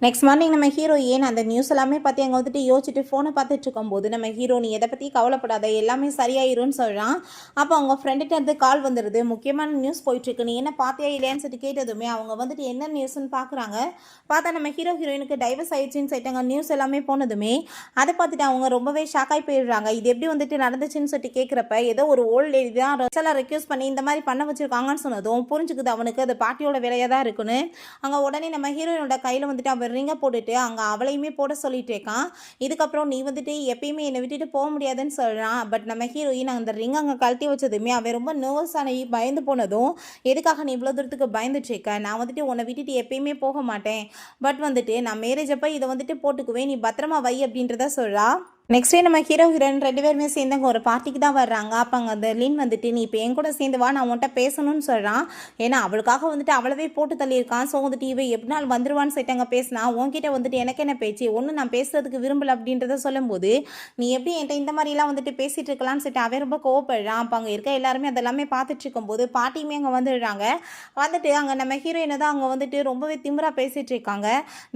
நெக்ஸ்ட் மார்னிங் நம்ம ஹீரோயின் அந்த நியூஸ் எல்லாமே பார்த்து அங்கே வந்துட்டு யோசிச்சுட்டு ஃபோனை பார்த்துட்டு இருக்கும்போது நம்ம ஹீரோ நீ எதை பற்றி கவலைப்படாத எல்லாமே சரியாயிரும்னு சொல்கிறான். அப்போ அவங்க ஃப்ரெண்டுகிட்ட இருந்து கால் வந்துடுது, முக்கியமான நியூஸ் போயிட்டுருக்கு, நீ என்ன பார்த்தியா இல்லையான்னு சொல்லிட்டு கேட்டதுமே அவங்க வந்துட்டு என்ன நியூஸ்ன்னு பார்க்குறாங்க. பார்த்தா நம்ம ஹீரோயினுக்கு டைவர்ஸ் ஆயிடுச்சுன்னு சொல்லிட்டு அங்கே நியூஸ் எல்லாமே போனதுமே அதை பார்த்துட்டு அவங்க ரொம்பவே ஷாக்காகி போயிடுறாங்க. இது எப்படி வந்துட்டு நடந்துச்சுன்னு சொல்லிட்டு கேட்குறப்ப ஏதோ ஒரு ஓல்டு லேடி தான் ரெச்சலாக ரெக்யூஸ் பண்ணி இந்த மாதிரி பண்ண வச்சுருக்காங்கன்னு சொன்னதும் புரிஞ்சுக்குது அவனுக்கு அது பாட்டியோட வேலையாக தான் இருக்குன்னு. அங்கே உடனே நம்ம ஹீரோயினோட கையில் வந்துட்டு அவர் ரிங்கை போட்டுட்டு அங்கே அவளையுமே போட சொல்லிட்டு இருக்கான். இதுக்கப்புறம் நீ வந்துட்டு எப்பயுமே என்னை விட்டுட்டு போக முடியாதுன்னு சொல்கிறான். பட் நம்ம ஹீரோயின் அந்த ரிங் அங்கே கழட்டி வச்சதுமே அவன் ரொம்ப நர்வஸ் ஆனி பயந்து போனதும் எதுக்காக நீ இவ்வளோ தூரத்துக்கு பயந்துட்டு இருக்க, நான் வந்துட்டு உன்னை விட்டுட்டு எப்பயுமே போக மாட்டேன், பட் வந்துட்டு நான் மேரேஜ் அப்போ இதை வந்துட்டு போட்டுக்குவேன், நீ பத்திரமா வை அப்படின்றத சொல்கிறா. நெக்ஸ்ட் டே நம்ம ஹீரோ ஹீரோயின் 2 பேருமே சேர்ந்து அங்கே ஒரு பார்ட்டிக்கு தான் வர்றாங்க. அப்போ அங்கே அந்த லின் வந்துட்டு நீ இப்போ என் கூட சேர்ந்து வா நான் உன்கிட்ட பேசணும்னு சொல்கிறான். ஏன்னா அவளுக்காக வந்துட்டு அவளவே போட்டு தள்ளியிருக்கான். ஸோ வந்துட்டு இவ எப்படினாலும் வந்துருவான்னு சொல்லிட்டு அங்கே பேசினா உன்கிட்ட வந்துட்டு எனக்கு என்ன பேச்சு ஒன்றும் நான் பேசுறதுக்கு விரும்பல அப்படின்றத சொல்லும்போது நீ எப்படி என்கிட்ட இந்த மாதிரிலாம் வந்துட்டு பேசிகிட்டு இருக்கலாம்னு சொல்லிட்டு அவன் ரொம்ப கோவப்படுறான். அப்போ அங்கே இருக்க எல்லாருமே அதெல்லாமே பார்த்துட்டு இருக்கும்போது பாட்டியுமே அங்கே வந்துடுறாங்க. வந்துட்டு அங்கே நம்ம ஹீரோயினை தான் அங்கே வந்துட்டு ரொம்பவே திமிரா பேசிகிட்டு இருக்காங்க.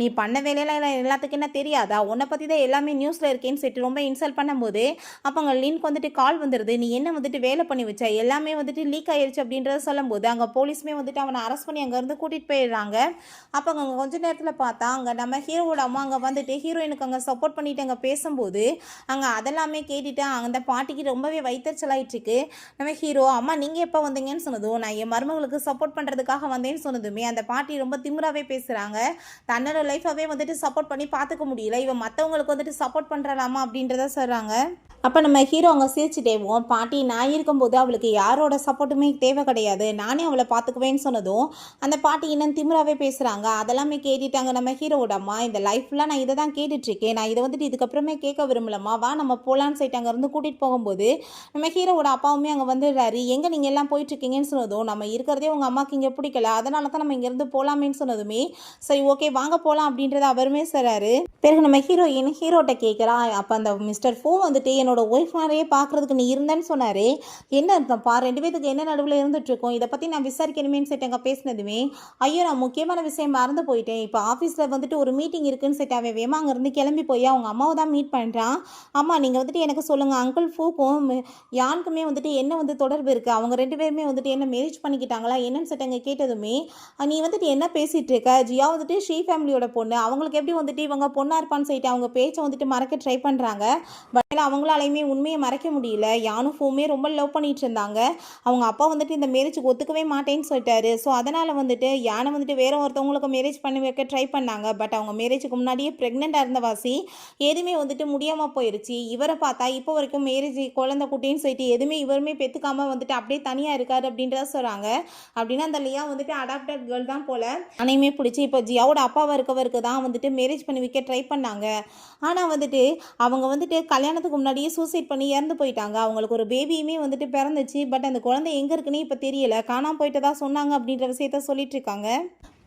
நீ பண்ண வேலையில எல்லாத்துக்கும் என்ன தெரியாதா உன்னை பற்றி தான் எல்லாமே நியூஸில் இருக்கேன்னு சொல்லிட்டு ரொம்ப இன்சல்ட் பண்ணும்போது அப்போ அங்கே லின்க்கு வந்துட்டு கால் வந்துடுது. நீ என்ன வந்துட்டு வேலை பண்ணி வச்ச எல்லாமே வந்துட்டு லீக் ஆயிடுச்சு அப்படின்றத சொல்லும்போது அங்கே போலீஸுமே வந்துட்டு அவனை அரெஸ்ட் பண்ணி அங்கேருந்து கூட்டிகிட்டு போயிடுறாங்க. அப்போ அங்கே கொஞ்ச நேரத்தில் பார்த்தா அங்கே நம்ம ஹீரோவோட அம்மா அங்கே வந்துட்டு ஹீரோயினுக்கு அங்கே சப்போர்ட் பண்ணிட்டு அங்கே பேசும்போது அங்கே அதெல்லாமே கேட்டுட்டு அந்த பாட்டிக்கு ரொம்பவே வைத்தறிச்சலாயிட்டுருக்கு. நம்ம ஹீரோ அம்மா நீங்கள் எப்போ வந்தீங்கன்னு சொன்னதும் நான் என் மருமகளுக்கு சப்போர்ட் பண்ணுறதுக்காக வந்தேன்னு சொன்னதுமே அந்த பாட்டி ரொம்ப திமிராகவே பேசுகிறாங்க. தன்னோட லைஃபாகவே வந்துட்டு சப்போர்ட் பண்ணி பார்த்துக்க முடியல இவன் மற்றவங்களுக்கு வந்துட்டு சப்போர்ட் பண்ணுறாமா அப்படின்றத சொல்கிறாங்க. அப்போ நம்ம ஹீரோ அங்கே சிரிச்சுட்டேவோம் பாட்டி நான் இருக்கும்போது அவளுக்கு யாரோட சப்போர்ட்டுமே தேவை கிடையாது நானே அவளை பார்த்துக்குவேன்னு சொன்னதும் அந்த பாட்டி இன்னும் திமிராகவே பேசுகிறாங்க. அதெல்லாமே கேட்டுட்டாங்க நம்ம ஹீரோவோட அம்மா இந்த லைஃப்லாம் நான் இதை தான் கேட்டுட்ருக்கேன் நான் இதை வந்துட்டு இதுக்கப்புறமே கேட்க விரும்பலம்மா வா நம்ம போகலான்னு சொல்லிட்டு அங்கேருந்து கூட்டிகிட்டு போகும்போது நம்ம ஹீரோவோட அப்பாவுமே அங்கே வந்துடுறாரு. எங்கே நீங்கள் எல்லாம் போயிட்டுருக்கீங்கன்னு சொன்னதும் நம்ம இருக்கிறதே உங்கள் அம்மாவுக்கு இங்கே பிடிக்கல அதனால தான் நம்ம இங்கேருந்து போகலாமேன்னு சொன்னதுமே சரி ஓகே வாங்க போகலாம் அப்படின்றத அவருமே சொல்கிறாரு. பிறகு நம்ம ஹீரோட்ட கேட்குறா அப்போ அந்த மிஸ்டர் ஃபூ வந்துட்டு என்னோட ஒய்ஃப் மாதிரியே பார்க்குறதுக்கு நீ இருந்தேன்னு சொன்னார். என்ன அர்த்தம்ப்பா 2 பேத்துக்கு என்ன நடுவில் இருந்துகிட்ருக்கோம் இதை பற்றி நான் விசாரிக்கணுமேன்னு சொல்லிட்டு அங்கே பேசினதுமே ஐயோ நான் முக்கியமான விஷயம் மறந்து போயிட்டேன் இப்போ ஆஃபீஸில் வந்துட்டு ஒரு மீட்டிங் இருக்குன்னு சொல்லிட்டு அவன் வேமா அங்கேருந்து கிளம்பி போய் அவங்க அம்மாவை தான் மீட் பண்ணுறான். அம்மா நீங்கள் வந்துட்டு எனக்கு சொல்லுங்கள் அங்கிள் ஃபூக்கும் யானுக்குமே வந்துட்டு என்ன வந்து தொடர்பு இருக்குது அவங்க 2 பேருமே வந்துட்டு என்ன மேரேஜ் பண்ணிக்கிட்டாங்களா என்னன்னு சொல்லிட்டு அங்கே கேட்டதுமே நீ வந்துட்டு என்ன பேசிகிட்டு இருக்க ஜியா வந்துட்டு ஷீ ஃபேமிலியோட பொண்ணு அவங்களுக்கு எப்படி வந்துட்டு இவங்க பொண்ணாக இருப்பான்னு சொல்லிட்டு அவங்க பேச்சை வந்துட்டு மறக்க ட்ரை பண்ணுறாங்க. பட் அவங்களாலையுமே உண்மையை மறைக்க முடியல. யானும் ஃபூமே ரொம்ப லவ் பண்ணிட்டு இருந்தாங்க. அவங்க அப்பா வந்துட்டு இந்த மேரேஜுக்கு ஒத்துக்கவே மாட்டேன்னு சொல்லிட்டாரு. ஸோ அதனால் வந்துட்டு யானை வந்துட்டு வேற ஒருத்தவங்களுக்கு மேரேஜ் பண்ணி வைக்க ட்ரை பண்ணாங்க. பட் அவங்க மேரேஜுக்கு முன்னாடியே ப்ரெக்னெண்ட்டாக இருந்தவாசி எதுவுமே வந்துட்டு முடியாமல் போயிடுச்சு. இவரை பார்த்தா இப்போ வரைக்கும் மேரேஜ் குழந்தை குட்டின்னு சொல்லிட்டு எதுவுமே இவருமே பெற்றுக்காமல் வந்துட்டு அப்படியே தனியாக இருக்காரு அப்படின்றத சொல்கிறாங்க. அப்படின்னா அந்த லியா வந்துட்டு அடாப்டட் கேர்ள் தான் போல் அனையுமே பிடிச்சி இப்போ ஜியாவோட அப்பாவை இருக்கவருக்கு தான் வந்துட்டு மேரேஜ் பண்ணி வைக்க ட்ரை பண்ணாங்க. ஆனால் வந்துட்டு அவங்க வந்துட்டு கல்யாணத்துக்கு முன்னாடியே சூசைட் பண்ணி இறந்து போயிட்டாங்க. அவங்களுக்கு ஒரு பேபியுமே வந்துட்டு பிறந்துச்சு. பட் அந்த குழந்தை எங்கே இருக்குன்னே இப்போ தெரியல காணாமல் போயிட்டதா சொன்னாங்க அப்படின்ற விஷயத்த சொல்லிட்டு இருக்காங்க.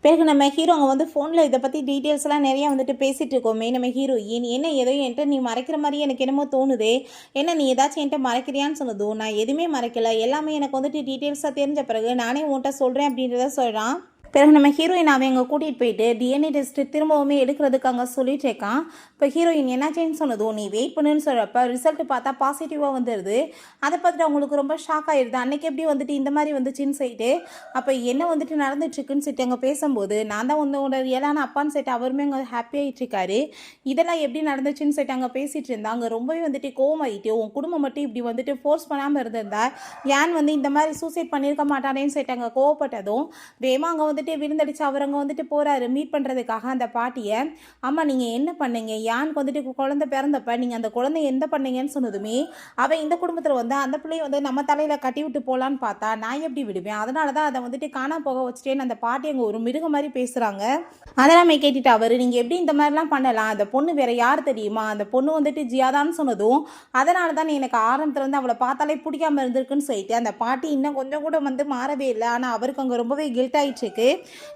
பிறகு நம்ம ஹீரோ அங்கே வந்து ஃபோனில் இதை பற்றி டீட்டெயில்ஸ்லாம் நிறையா வந்துட்டு பேசிகிட்டு இருக்கோமே நம்ம ஹீரோயின் என்ன ஏதோ என்கிட்ட நீ மறைக்கிற மாதிரி எனக்கு என்னமோ தோணுதே என்ன நீ ஏதாச்சும் என்கிட்ட மறைக்கிறியான்னு சொன்னதும் நான் எதுவுமே மறைக்கல எல்லாமே எனக்கு வந்துட்டு டீட்டெயில்ஸாக தெரிஞ்ச பிறகு நானே உன்கிட்ட சொல்கிறேன் அப்படின்றத சொல்கிறான். பிறகு நம்ம ஹீரோயின் அவன் அங்கே கூட்டிகிட்டு போயிட்டு டிஎன்ஏ டெஸ்ட்டு திரும்பவுமே எடுக்கிறதுக்கு அங்கே சொல்லிட்டு இருக்கான். இப்போ ஹீரோயின் என்னாச்சேன்னு சொன்னதும் நீ வெயிட் பண்ணுன்னு சொல்கிறப்ப ரிசல்ட் பார்த்தா பாசிட்டிவாக வந்துடுது. அதை பார்த்துட்டு அவங்களுக்கு ரொம்ப ஷாக் ஆகிடுது. அன்றைக்கி எப்படி வந்துட்டு இந்த மாதிரி வந்துச்சுன்னு சொல்லிட்டு அப்போ என்ன வந்துட்டு நடந்துட்டுருக்குன்னு சொல்லிட்டு அங்கே பேசும்போது நான் தான் உன்னோட ரியலான அப்பான்னு சொல்லிட்டு அவருமே அங்கே ஹாப்பியாகிட்டு இருக்காரு. இதெல்லாம் எப்படி நடந்துச்சுன்னு சொல்லிட்டு அங்கே பேசிகிட்டு இருந்தா அங்கே ரொம்பவே வந்துட்டு கோவமாயிட்டு உன் குடும்பம் மட்டும் இப்படி வந்துட்டு ஃபோர்ஸ் பண்ணாமல் இருந்திருந்தா ஏன் வந்து இந்த மாதிரி சூசைட் பண்ணியிருக்க மாட்டானேன்னு சொல்லிட்டு அங்கே கோவப்பட்டதும் வேமா அங்கே விருந்தடிச்சு அவர் அங்கே வந்துட்டு போகிறாரு மீட் பண்ணுறதுக்காக அந்த பாட்டியை. அம்மா நீங்கள் என்ன பண்ணீங்க யானுக்கு வந்துட்டு குழந்தை பிறந்தப்ப நீங்கள் அந்த குழந்தை எந்த பண்ணீங்கன்னு சொன்னதுமே அவன் இந்த குடும்பத்தில் வந்து அந்த பிள்ளையை வந்து நம்ம தலையில் கட்டி விட்டு போகலான்னு பார்த்தா நான் எப்படி விடுவேன் அதனால தான் அதை வந்துட்டு காணாம போக வச்சுட்டேன்னு அந்த பாட்டி அங்கே ஒரு மிருகம் மாதிரி பேசுகிறாங்க. அதெல்லாமே கேட்டுட்டு அவர் நீங்கள் எப்படி இந்த மாதிரிலாம் பண்ணலாம் அந்த பொண்ணு வேற யார் தெரியுமா அந்த பொண்ணு வந்துட்டு ஜியாதான்னு சொன்னதும் அதனால தான் எனக்கு ஆரம்பத்தில் வந்து அவளை பார்த்தாலே பிடிக்காம இருந்திருக்குன்னு சொல்லிட்டு அந்த பாட்டி இன்னும் கொஞ்சம் கூட வந்து மாறவே இல்லை. ஆனால் அவருக்கு அங்கே ரொம்பவே கில்ட் ஆகிட்டு இருக்கு.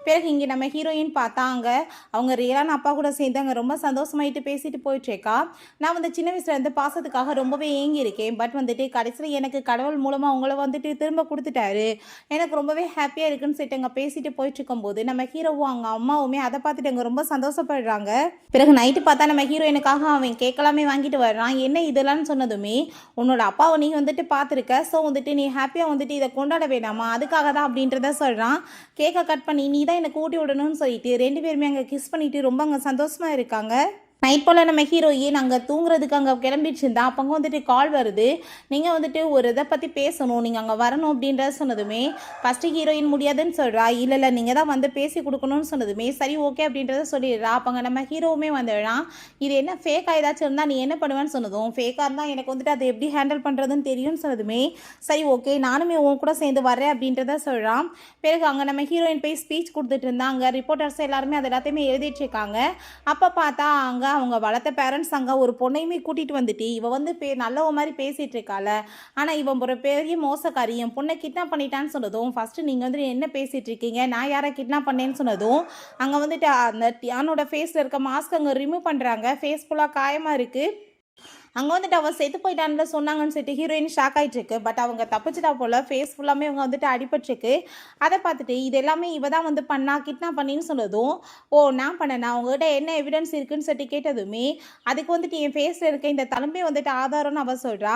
பிறகு இங்கே நம்ம ஹீரோயின் பார்த்தாங்க அவங்க ரியலான அப்பா கூட சேர்ந்து அங்கே ரொம்ப சந்தோஷமாயிட்டு பேசிட்டு போயிட்டுருக்கா. நான் வந்து சின்ன வயசுல இருந்து பாசத்துக்காக ரொம்பவே ஏங்கி இருக்கேன். பட் வந்துட்டு கடைசியில் எனக்கு கடவுள் மூலமாக அவங்கள வந்துட்டு திரும்ப கொடுத்துட்டாரு எனக்கு ரொம்பவே ஹாப்பியாக இருக்குன்னு சொல்லிட்டு அங்கே பேசிட்டு போயிட்டு இருக்கும்போது நம்ம ஹீரோவும் அவங்க அம்மாவுமே அதை பார்த்துட்டு அங்கே ரொம்ப சந்தோஷப்படுறாங்க. பிறகு நைட்டு பார்த்தா நம்ம ஹீரோயினுக்காக அவன் கேட்கலாமே வாங்கிட்டு வர்றான். என்ன இதெல்லாம் சொன்னதுமே உன்னோட அப்பாவை நீ வந்துட்டு பார்த்துருக்க ஸோ வந்துட்டு நீ ஹாப்பியாக வந்துட்டு இதை கொண்டாட வேணாமா அதுக்காக தான் அப்படின்றத சொல்கிறான். கேக்கை கட் பண்ணி நீ தான் எனக்கு ஊட்டி விடணும்னு சொல்லிட்டு 2 பேருமே அங்கே கிஸ் பண்ணிட்டு ரொம்ப அங்கே சந்தோஷமாக இருக்காங்க. நைட் போல் நம்ம ஹீரோயின் அங்கே தூங்குறதுக்கு அங்கே கிளம்பிட்டு இருந்தா அப்போ வந்துட்டு கால் வருது. நீங்கள் வந்துட்டு ஒரு இதை பற்றி பேசணும் நீங்கள் அங்கே வரணும் அப்படின்றத சொன்னதுமே ஃபஸ்ட்டு ஹீரோயின் முடியாதுன்னு சொல்கிறா. இல்லை நீங்கள் தான் வந்து பேசி கொடுக்கணும்னு சொன்னதுமே சரி ஓகே அப்படின்றத சொல்லிடுறா. அப்போ நம்ம ஹீரோவுமே வந்துடுறான். இது என்ன ஃபேக்காக ஏதாச்சும் இருந்தால் நீ என்ன பண்ணுவேன்னு சொன்னதும் ஃபேக்காக இருந்தால் எனக்கு வந்துட்டு அதை எப்படி ஹேண்டில் பண்ணுறதுன்னு தெரியும்னு சொன்னதுமே சரி ஓகே நானுமே உன் கூட சேர்ந்து வரேன் அப்படின்றத சொல்கிறான். பிறகு அங்கே நம்ம ஹீரோயின் போய் ஸ்பீச் கொடுத்துட்டு இருந்தா அங்கே ரிப்போர்ட்டர்ஸ் எல்லாருமே அது எல்லாத்தையுமே எழுதிட்டு இருக்காங்க. அப்போ பார்த்தா அங்கே அவங்க வளர்த்த பேரண்ட்ஸ் அங்கே ஒரு பொண்ணையுமே கூட்டிகிட்டு வந்துட்டு இவ வந்து நல்லவ மாதிரி பேசிகிட்டு இருக்கால, ஆனால் இவன் ஒரு பெரிய மோசக்காரி, என் பொண்ணை கிட்னாப் பண்ணிட்டான்னு சொன்னதும் ஃபஸ்ட்டு நீங்கள் வந்துட்டு என்ன பேசிகிட்டு இருக்கீங்க, நான் யாரை கிட்னாப் பண்ணேன்னு சொன்னதும் அங்கே வந்துட்டு அந்த டியானோட ஃபேஸில் இருக்க மாஸ்க் அங்கே ரிமூவ் பண்ணுறாங்க. ஃபேஸ் ஃபுல்லாக காயமாக இருக்குது. அங்கே வந்துட்டு அவள் செத்து போயிட்டான்னு சொன்னாங்கன்னு சொல்லிட்டு ஹீரோயின் ஷாக் ஆகிட்டுருக்கு. பட் அவங்க தப்பிச்சிட்டா போல், ஃபேஸ் ஃபுல்லாமே அவங்க வந்துட்டு அடிபட்டுருக்கு. அதை பார்த்துட்டு இது எல்லாமே இவ தான் வந்து பண்ணா கிட்னாப் பண்ணின்னு சொன்னதும், ஓ நான் பண்ணேன்னா உங்கள்கிட்ட என்ன எவிடன்ஸ் இருக்குன்னு சொல்லிட்டு கேட்டதுமே அதுக்கு வந்துட்டு என் ஃபேஸில் இருக்க இந்த தழும்பே வந்துட்டு ஆதாரம்னு அவள் சொல்கிறா.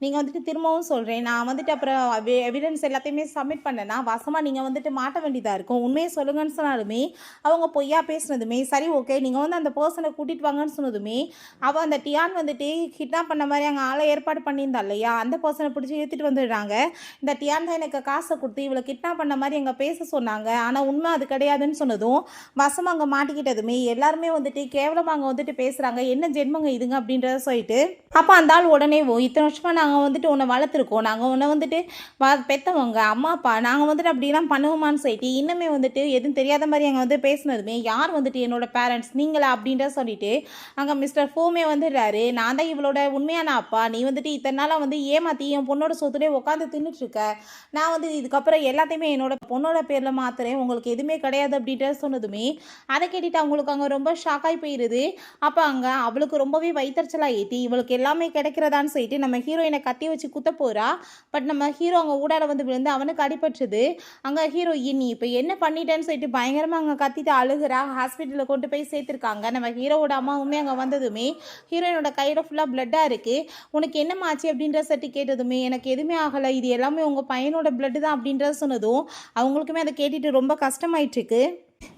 நீங்கள் வந்துட்டு திரும்பவும் சொல்கிறேன், நான் வந்துட்டு அப்புறம் எவிடன்ஸ் எல்லாத்தையுமே சப்மிட் பண்ணேன்னா வசமாக நீங்கள் வந்துட்டு மாட்ட வேண்டியதாக இருக்கும். உண்மையை சொல்லுங்கன்னு சொன்னாலுமே அவங்க பொய்யா பேசுனதுமே சரி ஓகே நீங்கள் வந்து அந்த பர்சனை கூட்டிகிட்டு வாங்கன்னு சொன்னதுமே அவள் அந்த டியான் வந்துட்டு கிட்னாப் பண்ண மாதிரி அங்கே ஆளை ஏற்பாடு பண்ணியிருந்தா இல்லையா, அந்த பர்சனை பிடிச்சி ஏற்றிட்டு வந்துடுறாங்க. இந்த டியான் தான் எனக்கு காசை கொடுத்து இவளை கிட்னாப் பண்ண மாதிரி அங்கே பேச சொன்னாங்க, ஆனால் உண்மை அது கிடையாதுன்னு சொன்னதும் வசம் அங்கே மாட்டிக்கிட்டதுமே எல்லாருமே வந்துட்டு கேவலமாக அங்கே வந்துட்டு பேசுகிறாங்க. என்ன ஜென்மங்க இதுங்க அப்படின்றத சொல்லிட்டு அப்போ அந்த ஆள் உடனே இத்தனை வருஷமாக நாங்கள் வந்துட்டு உன்னை வளர்த்துருக்கோம், நாங்கள் உன்னை வந்துட்டு பெற்றவங்க அம்மா அப்பா, நாங்கள் வந்துட்டு அப்படிலாம் பண்ணுவோமான்னு சொல்லிட்டு இன்னுமே வந்துட்டு எதுவும் தெரியாத மாதிரி அங்கே வந்து பேசினதுமே யார் வந்துட்டு என்னோட பேரண்ட்ஸ் நீங்களா அப்படின்ற சொல்லிட்டு அங்கே மிஸ்டர் ஃபோமே வந்துடுறாரு. நான் தான் இவளோட உண்மையான அப்பா, நீ வந்துட்டு இத்தனை நாளாக வந்து ஏமாற்றி என் பொண்ணோட சொத்துலேயே உட்காந்து தின்னுட்ருக்க, நான் வந்து இதுக்கப்புறம் எல்லாத்தையுமே என்னோட பொண்ணோட பேரில் மாத்துறேன், உங்களுக்கு எதுவுமே கிடையாது அப்படின்ற சொன்னதுமே அதை கேட்டுட்டு அவங்களுக்கு அங்கே ரொம்ப ஷாக்காகி போயிடுது. அப்போ அங்கே அவளுக்கு ரொம்பவே வயிற்றுச்சலாக ஏற்றி இவளுக்கு எல்லாமே கிடைக்கிறதான்னு சொல்லிட்டு நம்ம ஹீரோயினை கத்தி வச்சு குத்த போகிறா. பட் நம்ம ஹீரோ அங்கே ஊடால வந்து விழுந்து அவனுக்கு அடிபட்டுது. அங்கே ஹீரோயின் நீ இப்போ என்ன பண்ணிட்டேன்னு சொல்லிட்டு பயங்கரமாக அங்கே கத்திட்டு அழுகிறா. ஹாஸ்பிட்டலில் கொண்டு போய் சேர்த்துருக்காங்க. நம்ம ஹீரோவோட அம்மாவுமே அங்கே வந்ததுமே ஹீரோயினோட கையில் ஃபுல்லாக பிளட்டாக இருக்குது. உனக்கு என்னமாச்சு அப்படின்ற சட்டி கேட்டதுமே எனக்கு எதுவுமே ஆகலை, இது எல்லாமே உங்கள் பையனோட பிளட்டு தான் அப்படின்றத சொன்னதும் அவங்களுக்குமே அதை கேட்டுட்டு ரொம்ப கஷ்டமாயிட்டுருக்கு.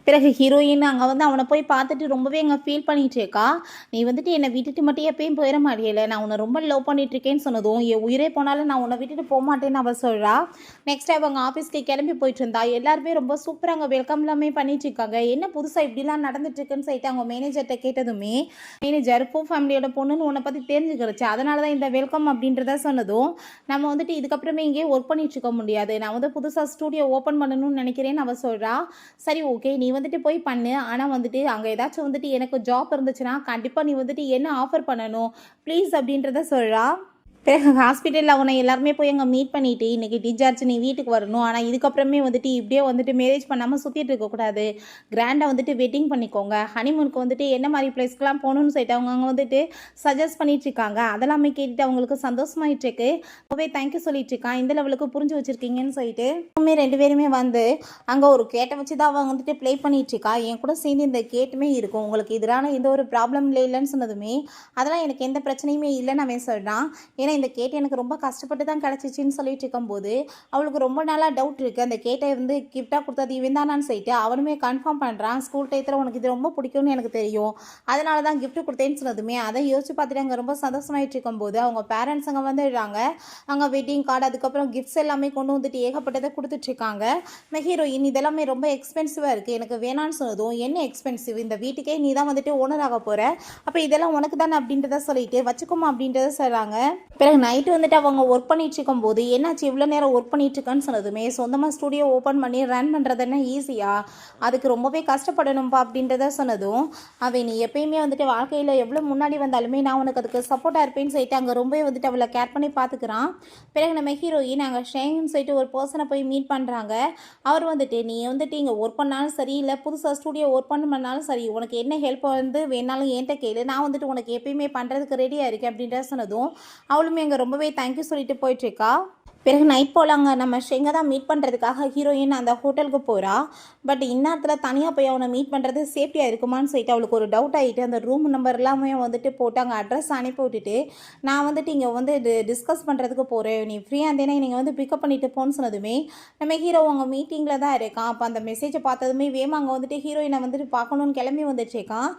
பிறகு ஹீரோயின் அங்கே வந்து அவனை போய் பார்த்துட்டு ரொம்பவே அங்கே ஃபீல் பண்ணிகிட்டு இருக்கா. நீ வந்துட்டு என்னை விட்டுட்டு மட்டும் எப்பயும் போயிட மாட்டியல, நான் உன்னை ரொம்ப லவ் பண்ணிகிட்ருக்கேன்னு சொன்னதும் என் உயிரே போனாலும் நான் உன்னை விட்டுட்டு போக மாட்டேன்னு அவள் சொல்கிறா. நெக்ஸ்ட் அவங்க ஆஃபீஸ்க்கு கிளம்பி போயிட்டு இருந்தா. எல்லாருமே ரொம்ப சூப்பராக அங்கே வெல்கம் எல்லாமே பண்ணிட்டு இருக்காங்க. என்ன புதுசாக இப்படிலாம் நடந்துட்டுருக்குன்னு சொல்லிட்டு அவங்க மேனேஜர்கிட்ட கேட்டதுமே மேனேஜர் பூ ஃபேமிலியோட பொண்ணுன்னு உன்னை பற்றி தெரிஞ்சுக்கிறச்சு, அதனால தான் இந்த வெல்கம் அப்படின்றத சொன்னதும் நம்ம வந்துட்டு இதுக்கப்புறமே இங்கே ஒர்க் பண்ணிட்டு இருக்க முடியாது, நான் வந்து புதுசாக ஸ்டூடியோ ஓப்பன் பண்ணணும்னு நினைக்கிறேன்னு அவள் சொல்கிறா. சரி ஓகே நீ வந்துட்டு போய் பண்ணு, ஆனால் வந்துட்டு அங்கே ஏதாச்சும் வந்துட்டு எனக்கு ஜாப் இருந்துச்சுன்னா கண்டிப்பாக நீ வந்துட்டு என்ன ஆஃபர் பண்ணணும் ப்ளீஸ் அப்படின்றத சொல்கிறா. பிறகு ஹாஸ்பிட்டலில் அவனை எல்லாருமே போய் அங்கே மீட் பண்ணிவிட்டு இன்றைக்கி டிஸ்சார்ஜ் நீ வீட்டுக்கு வரணும், ஆனால் இதுக்கப்புறமே வந்துட்டு இப்படியே வந்துட்டு மேரேஜ் பண்ணாமல் சுற்றிட்டு இருக்கக்கூடாது, கிராண்டாக வந்துட்டு வெட்டிங் பண்ணிக்கோங்க, ஹனிமூனுக்கு வந்துட்டு என்ன மாதிரி பிளேஸ்க்கெலாம் போகணுன்னு சொல்லிட்டு அவங்க அங்கே வந்துட்டு சஜஸ்ட் பண்ணிகிட்ருக்காங்க. அதெல்லாமே கேட்டுட்டு அவங்களுக்கு சந்தோஷமாயிட்டுருக்கு. ரொம்பவே தேங்க்யூ சொல்லிட்டுருக்கான், இந்த லெவலுக்கு புரிஞ்சு வச்சுருக்கீங்கன்னு சொல்லிட்டு ரெண்டு பேருமே வந்து அங்கே ஒரு கேட்டை வச்சு தான் அவங்க வந்துட்டு ப்ளே பண்ணிகிட்ருக்கா. என் கூட சேர்ந்து இந்த கேட்டுமே இருக்கும், உங்களுக்கு எதிரான எந்த ஒரு ப்ராப்ளம் இல்லைன்னு சொன்னதுமே அதெல்லாம் எனக்கு எந்த பிரச்சனையுமே இல்லைன்னு அவன் சொல்கிறான். ஏன்னா இந்த கேட்டு எனக்கு ரொம்ப கஷ்டப்பட்டு தான் கிடச்சிச்சின்னு சொல்லிட்டு இருக்கும்போது அவளுக்கு ரொம்ப நாளாக டவுட் இருக்குது, அந்த கேட்டை வந்து கிஃப்டாக கொடுத்தது இவன் தானான்னு சொல்லிட்டு அவனுமே கன்ஃபார்ம் பண்ணுறான். ஸ்கூல் டயத்தில் உனக்கு இது ரொம்ப பிடிக்கும்னு எனக்கு தெரியும், அதனால தான் கிஃப்ட் கொடுத்தேன்னு சொன்னதுமே அதை யோசிச்சு பார்த்துட்டு அங்கே ரொம்ப சந்தோஷமாயிட்டு இருக்கும்போது அவங்க பேரண்ட்ஸ் அங்கே வந்துடுறாங்க. அங்கே வெட்டிங் கார்டு அதுக்கப்புறம் கிஃப்ட்ஸ் எல்லாமே கொண்டு வந்துட்டு ஏகப்பட்டதை கொடுத்துட்ருக்காங்க. ஹீரோயின் இதெல்லாமே ரொம்ப எக்ஸ்பென்சிவாக இருக்குது, எனக்கு வேணான்னு சொன்னதும் என்ன எக்ஸ்பென்சிவ், இந்த வீட்டுக்கே நீ தான் வந்துட்டு ஓனர் ஆக போகிற, அப்போ இதெல்லாம் உனக்கு தானே அப்படின்றத சொல்லிட்டு வச்சுக்கோமா அப்படின்றத சொல்கிறாங்க. பிறகு நைட்டு வந்துட்டு அவங்க ஒர்க் பண்ணிட்டு இருக்கும்போது என்னாச்சு இவ்வளோ நேரம் ஒர்க் பண்ணிட்டு இருக்கான்னு சொன்னதுமே சொந்தமாக ஸ்டூடியோ ஓப்பன் பண்ணி ரன் பண்ணுறது என்ன ஈஸியா, அதுக்கு ரொம்பவே கஷ்டப்படணும்ப்பா அப்படின்றத சொன்னதும் அவன் நீ எப்பயுமே வந்துட்டு வாழ்க்கையில் எவ்வளோ முன்னாடி வந்தாலுமே நான் உனக்கு அதுக்கு சப்போர்ட்டாக இருப்பேன்னு சொல்லிட்டு அங்கே ரொம்பவே வந்துட்டு அவளை கேர் பண்ணி பார்த்துக்கிறான். பிறகு நம்ம ஹீரோயின் அங்கே ஷேங்னு சொல்லிட்டு ஒரு பர்சனை போய் மீட் பண்ணுறாங்க. அவர் வந்துட்டு நீ வந்துட்டு இங்கே ஒர்க் பண்ணாலும் சரி இல்லை புதுசாக ஸ்டூடியோ ஒர்க் பண்ணாலும் சரி உனக்கு என்ன ஹெல்ப் வந்து வேணாலும் என்கிட்ட கேளு, நான் வந்துட்டு உனக்கு எப்பயுமே பண்ணுறதுக்கு ரெடியாக இருக்கேன் அப்படின்றத சொன்னதும் அவளுமே அங்கே ரொம்பவே தேங்க்யூ சொல்லிட்டு போயிட்டுருக்கா. பிறகு நைட் போல் அங்கே நம்ம ஷெங்கை தான் மீட் பண்ணுறதுக்காக ஹீரோயின் அந்த ஹோட்டலுக்கு போகிறா. பட் இந்நேரத்தில் தனியாக போய் அவனை மீட் பண்ணுறது சேஃப்டியாக இருக்குமான்னு சொல்லிட்டு அவளுக்கு ஒரு டவுட் ஆகிட்டு அந்த ரூம் நம்பர் எல்லாமே வந்துட்டு போட்டு அங்கே அட்ரஸ் அனுப்பி விட்டுட்டு நான் வந்துட்டு இங்கே வந்து டிஸ்கஸ் பண்ணுறதுக்கு போகிறேன், நீ ஃப்ரீயாக இருந்தேன்னா நீங்கள் வந்து பிக்கப் பண்ணிட்டு போன்னு சொன்னதுமே நம்ம ஹீரோ அவங்க மீட்டிங்கில் தான் இருக்கான். அப்போ அந்த மெசேஜை பார்த்ததுமே வேமா அங்கே வந்துட்டு ஹீரோயினை வந்துட்டு பார்க்கணுன்னு கிளம்பி வந்துட்டுருக்கான்.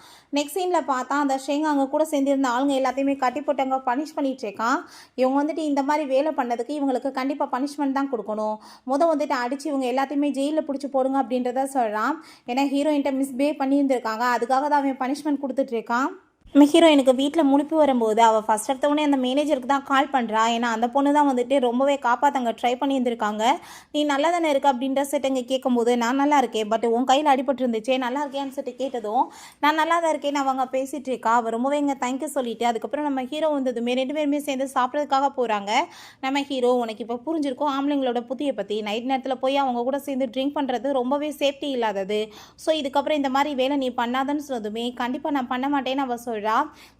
நெக்ஸ்ட் சீனில் பார்த்தா அந்த ஷெங்க அங்கே கூட சேர்ந்திருந்த ஆளுங்க எல்லாத்தையுமே கட்டி போட்டு அங்கே பனிஷ் பண்ணிகிட்ருக்கான். இவங்க வந்துட்டு இந்த மாதிரி வேலை பண்ணதுக்கு இவங்களுக்கு கண்டிப்பாக பனிஷ்மெண்ட் தான் கொடுக்கணும், வந்துட்டு அடித்து இவங்க எல்லாத்தையுமே ஜெயிலில் பிடிச்சி போடுங்க அப்படின்றத சொல்கிறான். ஏன்னா ஹீரோயின்ட்ட மிஸ்பிஹேவ் பண்ணியிருந்திருக்காங்க, அதுக்காக தான் அவன் பனிஷ்மெண்ட் கொடுத்துட்ருக்கான். நம்ம ஹீரோயினுக்கு வீட்டில் முழிப்பு வரும்போது அவள் ஃபஸ்ட் எடுத்தவொடனே அந்த மேனேஜருக்கு தான் கால் பண்ணுறா. ஏன்னா அந்த பொண்ணு தான் வந்துட்டு ரொம்பவே காப்பாற்றங்க ட்ரை பண்ணியிருந்திருக்காங்க. நீ நல்லா தானே இருக்க அப்படின்ற செட்டு இங்கே கேட்கும்போது நான் நல்லா இருக்கேன், பட் உன் கையில் அடிபட்டு இருந்துச்சே நல்லா இருக்கேன்னு சொல்லிட்டு கேட்டதும் நான் நல்லா தான் இருக்கேன்னு அவங்க பேசிகிட்டு இருக்கா. அவள் ரொம்பவே இங்கே தேங்க்யூ சொல்லிட்டு அதுக்கப்புறம் நம்ம ஹீரோ வந்ததுமே 2 பேருமே சேர்ந்து சாப்பிட்றதுக்காக போகிறாங்க. நம்ம ஹீரோ உனக்கு இப்போ புரிஞ்சிருக்கும் ஆம்பளைங்களோட புத்தியை பற்றி, நைட் நேரத்தில் போய் அவங்க கூட சேர்ந்து ட்ரிங்க் பண்ணுறது ரொம்பவே சேஃப்டி இல்லாதது. ஸோ இதுக்கப்புறம் இந்த மாதிரி வேலை நீ பண்ணாதன்னு சொன்னதுமே கண்டிப்பாக நான் பண்ண மாட்டேன்னு அவள் சொல்கிறா.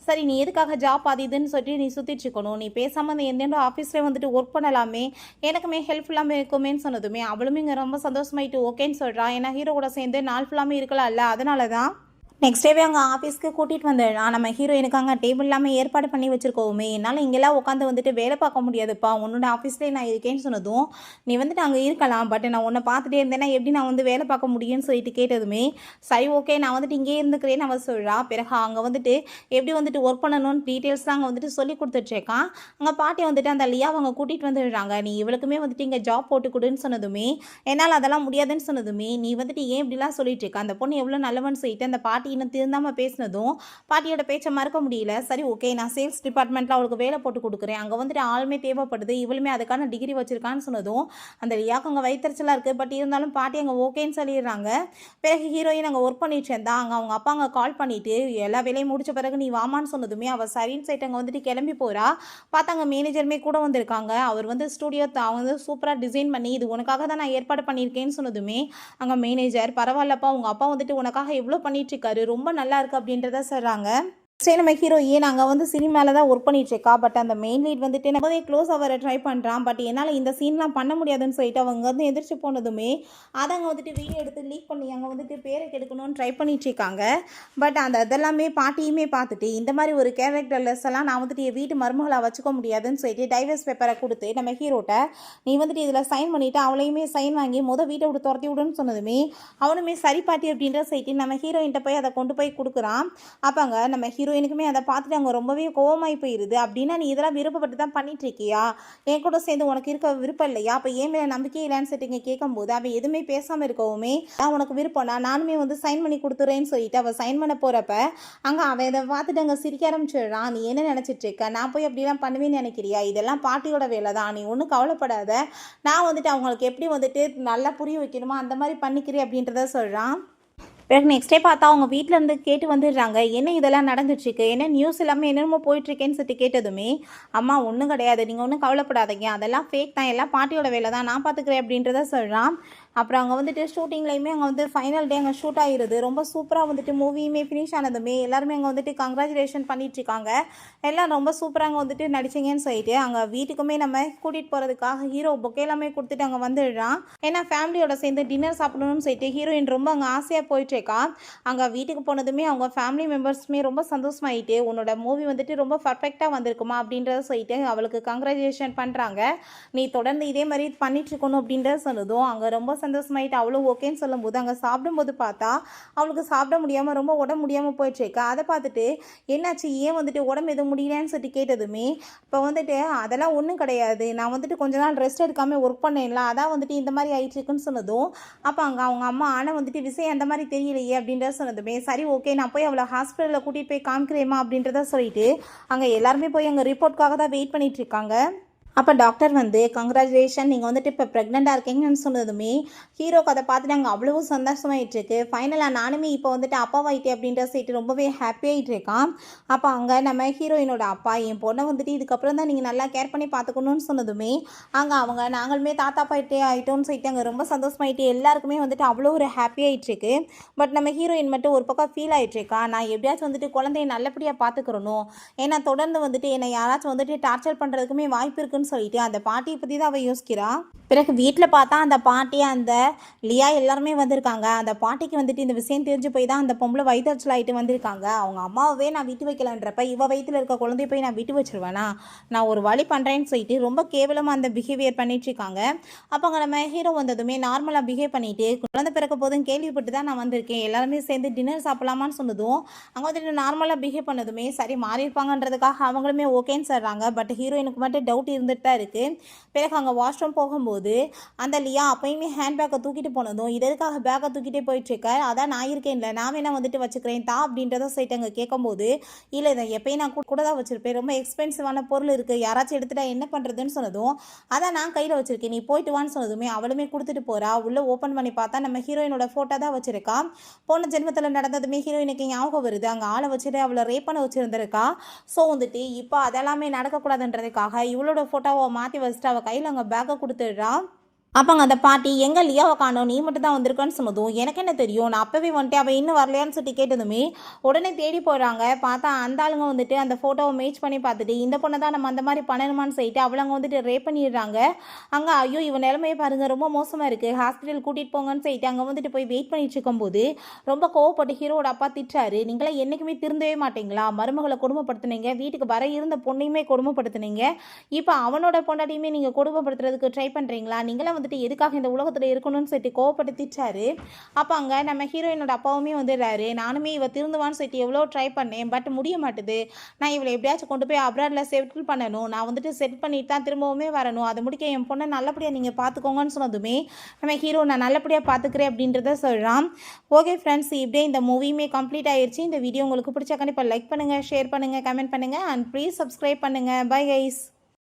சரி நீ எதுக்காக ஜாப் இதுன்னு சொல்லிட்டு நீ சுற்றிட்டு இருக்கணும், நீ பேசாமல் அந்த எந்த ஆஃபீஸ்லேயே வந்துட்டு ஒர்க் பண்ணலாமே, எனக்குமே ஹெல்ப்ஃபுல்லாமே இருக்குமேன்னு சொன்னதுமே அவளுமே இங்கே ரொம்ப சந்தோஷமாயிட்டு ஓகேன்னு சொல்கிறா. ஏன்னா ஹீரோ கூட சேர்ந்து நாள் ஃபுல்லாமே இருக்கலாம் இல்லை, அதனால தான் நெக்ஸ்ட் டேவே அவங்க ஆஃபீஸ்க்கு கூட்டிகிட்டு வந்துடலாம். நம்ம ஹீரோயினுக்கு அங்கே டேபிள் எல்லாமே ஏற்பாடு பண்ணி வச்சுருக்கோமே, என்னால் இங்கெல்லாம் உட்காந்து வந்துட்டு வேலை பார்க்க முடியாதுப்பா, உன்னோட ஆஃபீஸ்லேயே நான் இருக்கேன்னு சொன்னதும் நீ வந்துட்டு அங்கே இருக்கலாம், பட் நான் உன்னை பார்த்துட்டே இருந்தேன்னா எப்படி நான் வந்து வேலை பார்க்க முடியும்னு சொல்லிட்டு கேட்டதுமே சரி ஓகே நான் வந்துட்டு இங்கே இருந்துக்கிறேன்னு அவள் சொல்கிறா. பிறகு அங்கே வந்துட்டு எப்படி வந்துட்டு ஒர்க் பண்ணணும்னு டீட்டெயில்ஸ்லாம் அங்கே வந்துட்டு சொல்லி கொடுத்துட்ருக்கான். அங்கே பாட்டி வந்துட்டு அந்த லியா அவங்க கூட்டிகிட்டு வந்துடுறாங்க. நீ இவளுக்குமே வந்துட்டு இங்கே ஜாப் போட்டு கொடுன்னு சொன்னதுமே என்னால் அதெல்லாம் முடியாதுன்னு சொன்னதுமே நீ வந்துட்டு ஏன் இப்படிலாம் சொல்லிட்டு இருக்க, அந்த பொண்ணு எவ்வளோ நல்லவன்னு சொல்லிட்டு அந்த பாட்டி இன்னும் திருந்தாமல் பேசினதும் பாட்டியோட பேச்சை மறக்க முடியல. சரி ஓகே நான் சேல்ஸ் டிபார்ட்மெண்ட்டில் அவளுக்கு வேலை போட்டு கொடுக்குறேன், அங்கே வந்துட்டு ஆளுமே தேவைப்படுது, இவளுமே அதுக்கான டிகிரி வச்சிருக்கான்னு சொன்னதும் அந்த லியாக்கு அங்கே வயிற்றுச்சலாக இருக்குது. பட் இருந்தாலும் பாட்டி அங்கே ஓகேன்னு சொல்லிடுறாங்க. பிறகு ஹீரோயின் அங்கே ஒர்க் பண்ணிட்டு இருந்தா அங்கே அவங்க அப்பா அங்கே கால் பண்ணிவிட்டு எல்லா வேலையும் முடிச்ச பிறகு நீ வாமான்னு சொன்னதுமே அவள் சரின்னு சைட்டு அங்கே வந்துட்டு கிளம்பி போகிறா. பார்த்தாங்க மேனேஜருமே கூட வந்திருக்காங்க. அவர் வந்து ஸ்டூடியோ அவங்க வந்து சூப்பராக டிசைன் பண்ணி இது உனக்காக தான் நான் ஏற்பாடு பண்ணியிருக்கேன்னு சொன்னதுமே அங்கே மேனேஜர் பரவாயில்லப்பா உங்கள் அப்பா வந்துட்டு உனக்காக எவ்வளோ பண்ணிட்டுருக்காரு, ரொம்ப நல்லா இருக்குது அப்படின்றத சொல்கிறாங்க. சரி நம்ம ஹீரோயின் நாங்கள் வந்து சினிமாவில் தான் ஒர்க் பண்ணிட்டுருக்கா. பட் அந்த மெயின் லீட் வந்துட்டு ரொம்பவே க்ளோஸ் அவரை ட்ரை பண்ணுறான். பட் என்னால் இந்த சீன்லாம் பண்ண முடியாதுன்னு சொல்லிட்டு அவங்க வந்து எதிர்த்து போனதுமே அதை அங்கே வந்துட்டு வீடியோ எடுத்து லீக் பண்ணி அங்கே வந்துட்டு பேரை கெடுக்கணும்னு ட்ரை பண்ணிட்டுருக்காங்க. பட் அந்த இதெல்லாமே பாட்டியுமே பார்த்துட்டு இந்த மாதிரி ஒரு கேரக்டர்லெஸ் எல்லாம் நான் வந்துட்டு என் வீட்டு மருமகளை வச்சுக்க முடியாதுன்னு சொல்லிட்டு டைவர்ஸ் பேப்பரை கொடுத்து நம்ம ஹீரோட்ட நீ வந்துட்டு இதில் சைன் பண்ணிவிட்டு அவளையுமே சைன் வாங்கி வீட்டை விட்டு துரத்தி விடுன்னு சொன்னதுமே அவனுமே சரி பாட்டி அப்படின்ற சொல்லிட்டு நம்ம ஹீரோயின்ட்ட போய் அதை கொண்டு போய் கொடுக்குறான். அப்போங்க நம்ம ஹீரோயினுக்குமே அதை பார்த்துட்டு அவங்க ரொம்பவே கோவமாகி போயிடுது. அப்படின்னா நீ இதெல்லாம் விருப்பப்பட்டு தான் பண்ணிட்டு இருக்கியா, என் கூட சேர்ந்து உனக்கு இருக்க விருப்பம் இல்லையா, அப்போ ஏன் மேலே நம்பிக்கை இல்லைன்னு சொல்லிட்டு கேட்கும்போது அவன் எதுவுமே பேசாமல் இருக்கவுமே உனக்கு விருப்பம்னா நானுமே வந்து சைன் பண்ணி கொடுத்துறேன்னு சொல்லிட்டு அவள் சைன் பண்ண போகிறப்ப அங்கே அவன் இதை பார்த்துட்டு அங்கே சிரிக்க ஆரம்பிச்சிடுறான். நீ என்ன நினச்சிட்டு இருக்க, நான் போய் அப்படிலாம் பண்ணுவேன்னு நினைக்கிறியா, இதெல்லாம் பாட்டியோட வேலை தான், நீ ஒன்றும் கவலைப்படாத, நான் வந்துட்டு அவங்களுக்கு எப்படி வந்துட்டு நல்லா புரிய வைக்கணுமோ அந்த மாதிரி பண்ணிக்கிறேன் அப்படின்றத சொல்கிறான். பிறகு நெக்ஸ்ட் டே பார்த்தா அவங்க வீட்டிலேருந்து கேட்டு வந்துடுறாங்க, என்ன இதெல்லாம் நடந்துட்டுருக்கு, என்ன நியூஸ் எல்லாமே என்னென்னமோ போயிட்டுருக்கேன்னு சொல்லிட்டு கேட்டதுமே அம்மா ஒன்றும் கிடையாது, நீங்கள் ஒன்றும் கவலைப்படாதீங்க, அதெல்லாம் ஃபேக் தான், எல்லாம் பாட்டியோட வேலை தான், நான் பார்த்துக்கிறேன் அப்படின்றத சொல்கிறான். அப்புறம் அங்கே வந்துட்டு ஷூட்டிங்லேயுமே அங்கே வந்து ஃபைனல் டே அங்கே ஷூட் ஆகிடுது. ரொம்ப சூப்பராக வந்துட்டு மூவியுமே ஃபினிஷ் ஆனதுமே எல்லாருமே அங்கே வந்துட்டு கங்க்ராச்சுலேஷன் பண்ணிட்டுருக்காங்க. எல்லாம் ரொம்ப சூப்பராக அங்கே வந்துட்டு நடிச்சிங்கன்னு சொல்லிட்டு அங்கே வீட்டுக்குமே நம்ம கூட்டிகிட்டு போகிறதுக்காக ஹீரோ பொக்கே எல்லாமே கொடுத்துட்டு அங்கே வந்துடுறான். ஏன்னா ஃபேமிலியோட சேர்ந்து டின்னர் சாப்பிடணும்னு சொல்லிட்டு ஹீரோயின் ரொம்ப அங்கே ஆசையாக போயிட்டுருக்கா. அங்கே வீட்டுக்கு போனதுமே அவங்க ஃபேமிலி மெம்பர்ஸுமே ரொம்ப சந்தோஷமாயிட்டு உன்னோட மூவி வந்துட்டு ரொம்ப பர்ஃபெக்டாக வந்திருக்குமா அப்படின்றத சொல்லிட்டு அவளுக்கு கங்க்ராச்சுலேஷன் பண்ணுறாங்க. நீ தொடர்ந்து இதே மாதிரி பண்ணிட்டுருக்கணும் அப்படின்றத சொன்னதும் அங்கே ரொம்ப சந்தோஷமாயிட்டு அவளும் ஓகேன்னு சொல்லும்போது அங்கே சாப்பிடும்போது பார்த்தா அவளுக்கு சாப்பிட முடியாமல் ரொம்ப உடம்பு முடியாமல் போயிட்டுருக்கா. அதை பார்த்துட்டு என்னாச்சு ஏன் வந்துட்டு உடம்பு எதுவும் முடியலன்னு சொல்லிட்டு கேட்டதுமே இப்போ வந்துட்டு அதெல்லாம் ஒன்றும் கிடையாது, நான் வந்துட்டு கொஞ்ச நாள் ரெஸ்ட் எடுக்காமல் ஒர்க் பண்ணேன்ல அதான் வந்துட்டு இந்த மாதிரி ஆயிட்டுருக்குன்னு சொன்னதும் அப்போ அங்கே அவங்க அம்மா ஆனால் வந்துட்டு விஷயம் அந்த மாதிரி தெரியலையே அப்படின்றத சொன்னதுமே சரி ஓகே நான் போய் அவளை ஹாஸ்பிட்டலில் கூட்டிகிட்டு போய் காமிக்கிறேம்மா அப்படின்றத சொல்லிட்டு அங்கே எல்லாருமே போய் அங்கே ரிப்போர்ட்காக தான் வெயிட் பண்ணிட்டு இருக்காங்க. அப்போ டாக்டர் வந்து கங்க்ராச்சுலேஷன் நீங்கள் வந்துட்டு இப்போ ப்ரெக்னெண்ட்டாக இருக்கீங்கன்னு சொன்னதுமே ஹீரோக்கு அதை பார்த்துட்டு அங்கே அவ்வளோ சந்தோஷமாயிட்டுருக்கு. ஃபைனலாக நானுமே இப்போ வந்துட்டு அப்பாவாயிட்டே அப்படின்ற சைட்டு ரொம்பவே ஹாப்பியாகிட்டு இருக்கான். அப்போ அங்கே நம்ம ஹீரோயினோட அப்பா என் பொண்ணை வந்துட்டு இதுக்கப்புறம் தான் நீங்கள் நல்லா கேர் பண்ணி பார்த்துக்கணும்னு சொன்னதுமே அங்கே அவங்க நாங்களுமே தாத்தா பாயிட்டே ஆகிட்டோன்னு சொல்லிட்டு அங்கே ரொம்ப சந்தோஷமாயிட்டு எல்லாருக்குமே வந்துட்டு அவ்வளோ ஒரு ஹாப்பியாகிட்டுருக்கு. பட் நம்ம ஹீரோயின் மட்டும் ஒரு பக்கம் ஃபீல் ஆகிட்டுருக்கா, நான் எப்படியாச்சும் வந்துட்டு குழந்தைய நல்லபடியாக பார்த்துக்கிறணும், ஏன்னா தொடர்ந்து வந்துட்டு என்னை யாராச்சும் வந்துட்டு டார்ச்சர் பண்ணுறதுக்குமே வாய்ப்பு இருக்குன்னு சொல்லிட்டு அந்த பாட்டியை பற்றி தான் அவள் யோசிக்கிறா. பிறகு வீட்டில் பார்த்தா அந்த பாட்டி அந்த லியா எல்லாருமே வந்திருக்காங்க. அந்த பாட்டிக்கு வந்துட்டு இந்த விஷயம் தெரிஞ்சு போய் தான் அந்த பொம்பளை வயிற்றுச்சல் ஆகிட்டு வந்திருக்காங்க. அவங்க அம்மாவே நான் விட்டு வைக்கலன்றப்ப இவ வயிற்றில் இருக்க குழந்தைய போய் நான் விட்டு வச்சிருவேனா, நான் ஒரு வழி பண்ணுறேன்னு சொல்லிட்டு ரொம்ப கேவலமாக அந்த பிஹேவியர் பண்ணிட்டு இருக்காங்க. அப்போ அங்கே நம்ம ஹீரோ வந்ததுமே நார்மலாக பிஹேவ் பண்ணிட்டு குழந்தை பிறக்க போதும் கேள்விப்பட்டு தான் நான் வந்திருக்கேன், எல்லாருமே சேர்ந்து டின்னர் சாப்பிடலாமான்னு சொன்னதும் அங்கே வந்துட்டு நார்மலாக பிஹேவ் பண்ணதுமே சரி மாறி இருப்பாங்கன்றதுக்காக அவங்களுமே ஓகேன்னு சொல்கிறாங்க. பட் ஹீரோயினுக்கு மட்டும் டவுட் இருந்துட்டு இருந்துட்டு தான் இருக்குது. பிறகு அங்கே வாஷ்ரூம் போகும்போது அந்த லியா அப்பயுமே ஹேண்ட் பேக்கை தூக்கிட்டு போனதும் இது எதுக்காக பேக்கை தூக்கிட்டே போயிட்டுருக்க, அதான் நான் இருக்கேன்ல நான் வேணா வந்துட்டு வச்சுக்கிறேன் தா அப்படின்றத சொல்லிட்டு அங்கே கேட்கும்போது, இல்லை இதை எப்பயும் நான் கூட தான் வச்சுருப்பேன், ரொம்ப எக்ஸ்பென்சிவான பொருள் இருக்குது, யாராச்சும் எடுத்துட்டா என்ன பண்ணுறதுன்னு சொன்னதும் அதான் நான் கையில் வச்சுருக்கேன் நீ போயிட்டு வான்னு சொன்னதுமே அவளுமே கொடுத்துட்டு போகிறா. உள்ளே ஓப்பன் பண்ணி பார்த்தா நம்ம ஹீரோயினோட ஃபோட்டோ தான் வச்சுருக்கா. போன ஜென்மத்தில் நடந்ததுமே ஹீரோயினுக்கு ஞாபகம் வருது, அங்கே ஆளை வச்சுட்டு அவளை ரேப் பண்ண வச்சுருந்துருக்கா. ஸோ வந்துட்டு இப்போ அதெல்லாமே நடக்கக்கூடாதுன்றதுக்காக இவளோட ஃபோட்டோவை மாற்றி வச்சுட்டு அவள் கையில் அங்கே பேக்கை கொடுத்துடுறா. அப்போங்க அந்த பாட்டி எங்கே லியாவை காணோம், நீ மட்டும் தான் வந்திருக்கான்னு சொன்னதும் எனக்கு என்ன தெரியும், நான் அப்போவே வந்துட்டு அவள் இன்னும் வரலையான்னு சொல்லி கேட்டதுமே உடனே தேடி போகிறாங்க. பார்த்தா அந்த ஆளுங்க வந்துட்டு அந்த ஃபோட்டோவை மேட்ச் பண்ணி பார்த்துட்டு இந்த பொண்ணை தான் நம்ம அந்த மாதிரி பண்ணணுமான்னு சொல்லிட்டு அவளங்க வந்துட்டு ரேப் பண்ணிடுறாங்க. அங்கே ஐயோ இவன் நிலைமையை பாருங்கள் ரொம்ப மோசமாக இருக்குது, ஹாஸ்பிட்டல் கூட்டிகிட்டு போங்கன்னு சொல்லிட்டு அங்கே வந்துட்டு போய் வெயிட் பண்ணிட்டு இருக்கும்போது ரொம்ப கோவப்பட்டு ஹீரோட அப்பா திட்டாரு, நீங்களாம் என்றைக்குமே திருந்தவே மாட்டீங்களா, மருமகளை கொடுமைப்படுத்துனீங்க, வீட்டுக்கு வர இருந்த பொண்ணையுமே கொடுமைப்படுத்துனீங்க, இப்போ அவனோட பொண்டாட்டியுமே நீங்கள் கொடுமைப்படுத்துறதுக்கு ட்ரை பண்ணுறீங்களா, நீங்களாம் வந்துட்டு எதுக்காக இந்த உலகத்தில் இருக்கணும்னு சொல்லிட்டு கோவப்படுத்திச்சாரு. அப்போ அங்கே நம்ம ஹீரோயினோட அப்பாவுமே வந்துடுறாரு, நானுமே இவ திருந்துவான்னு சொல்லிட்டு எவ்வளோ ட்ரை பண்ணேன், பட் முடிய மாட்டுது, நான் இவளை எப்படியாச்சும் கொண்டு போய் அப்ராடில் செட்டில் பண்ணணும், நான் வந்துட்டு செட் பண்ணிட்டு தான் திரும்பவுமே வரணும், அதை முடிக்க என் பொண்ணை நல்லபடியாக நீங்கள் பார்த்துக்கோங்கன்னு சொன்னதுமே நம்ம ஹீரோ நான் நல்லபடியாக பார்த்துக்கிறேன் அப்படின்றத சொல்கிறான். ஓகே ஃப்ரெண்ட்ஸ், இப்படியே இந்த மூவியுமே கம்ப்ளீட் ஆயிடுச்சு. இந்த வீடியோ உங்களுக்கு பிடிச்சா கண்டிப்பாக லைக் பண்ணுங்கள், ஷேர் பண்ணுங்கள், கமெண்ட் பண்ணுங்கள் அண்ட் ப்ளீஸ் சப்ஸ்கிரைப் பண்ணுங்கள். Bye guys.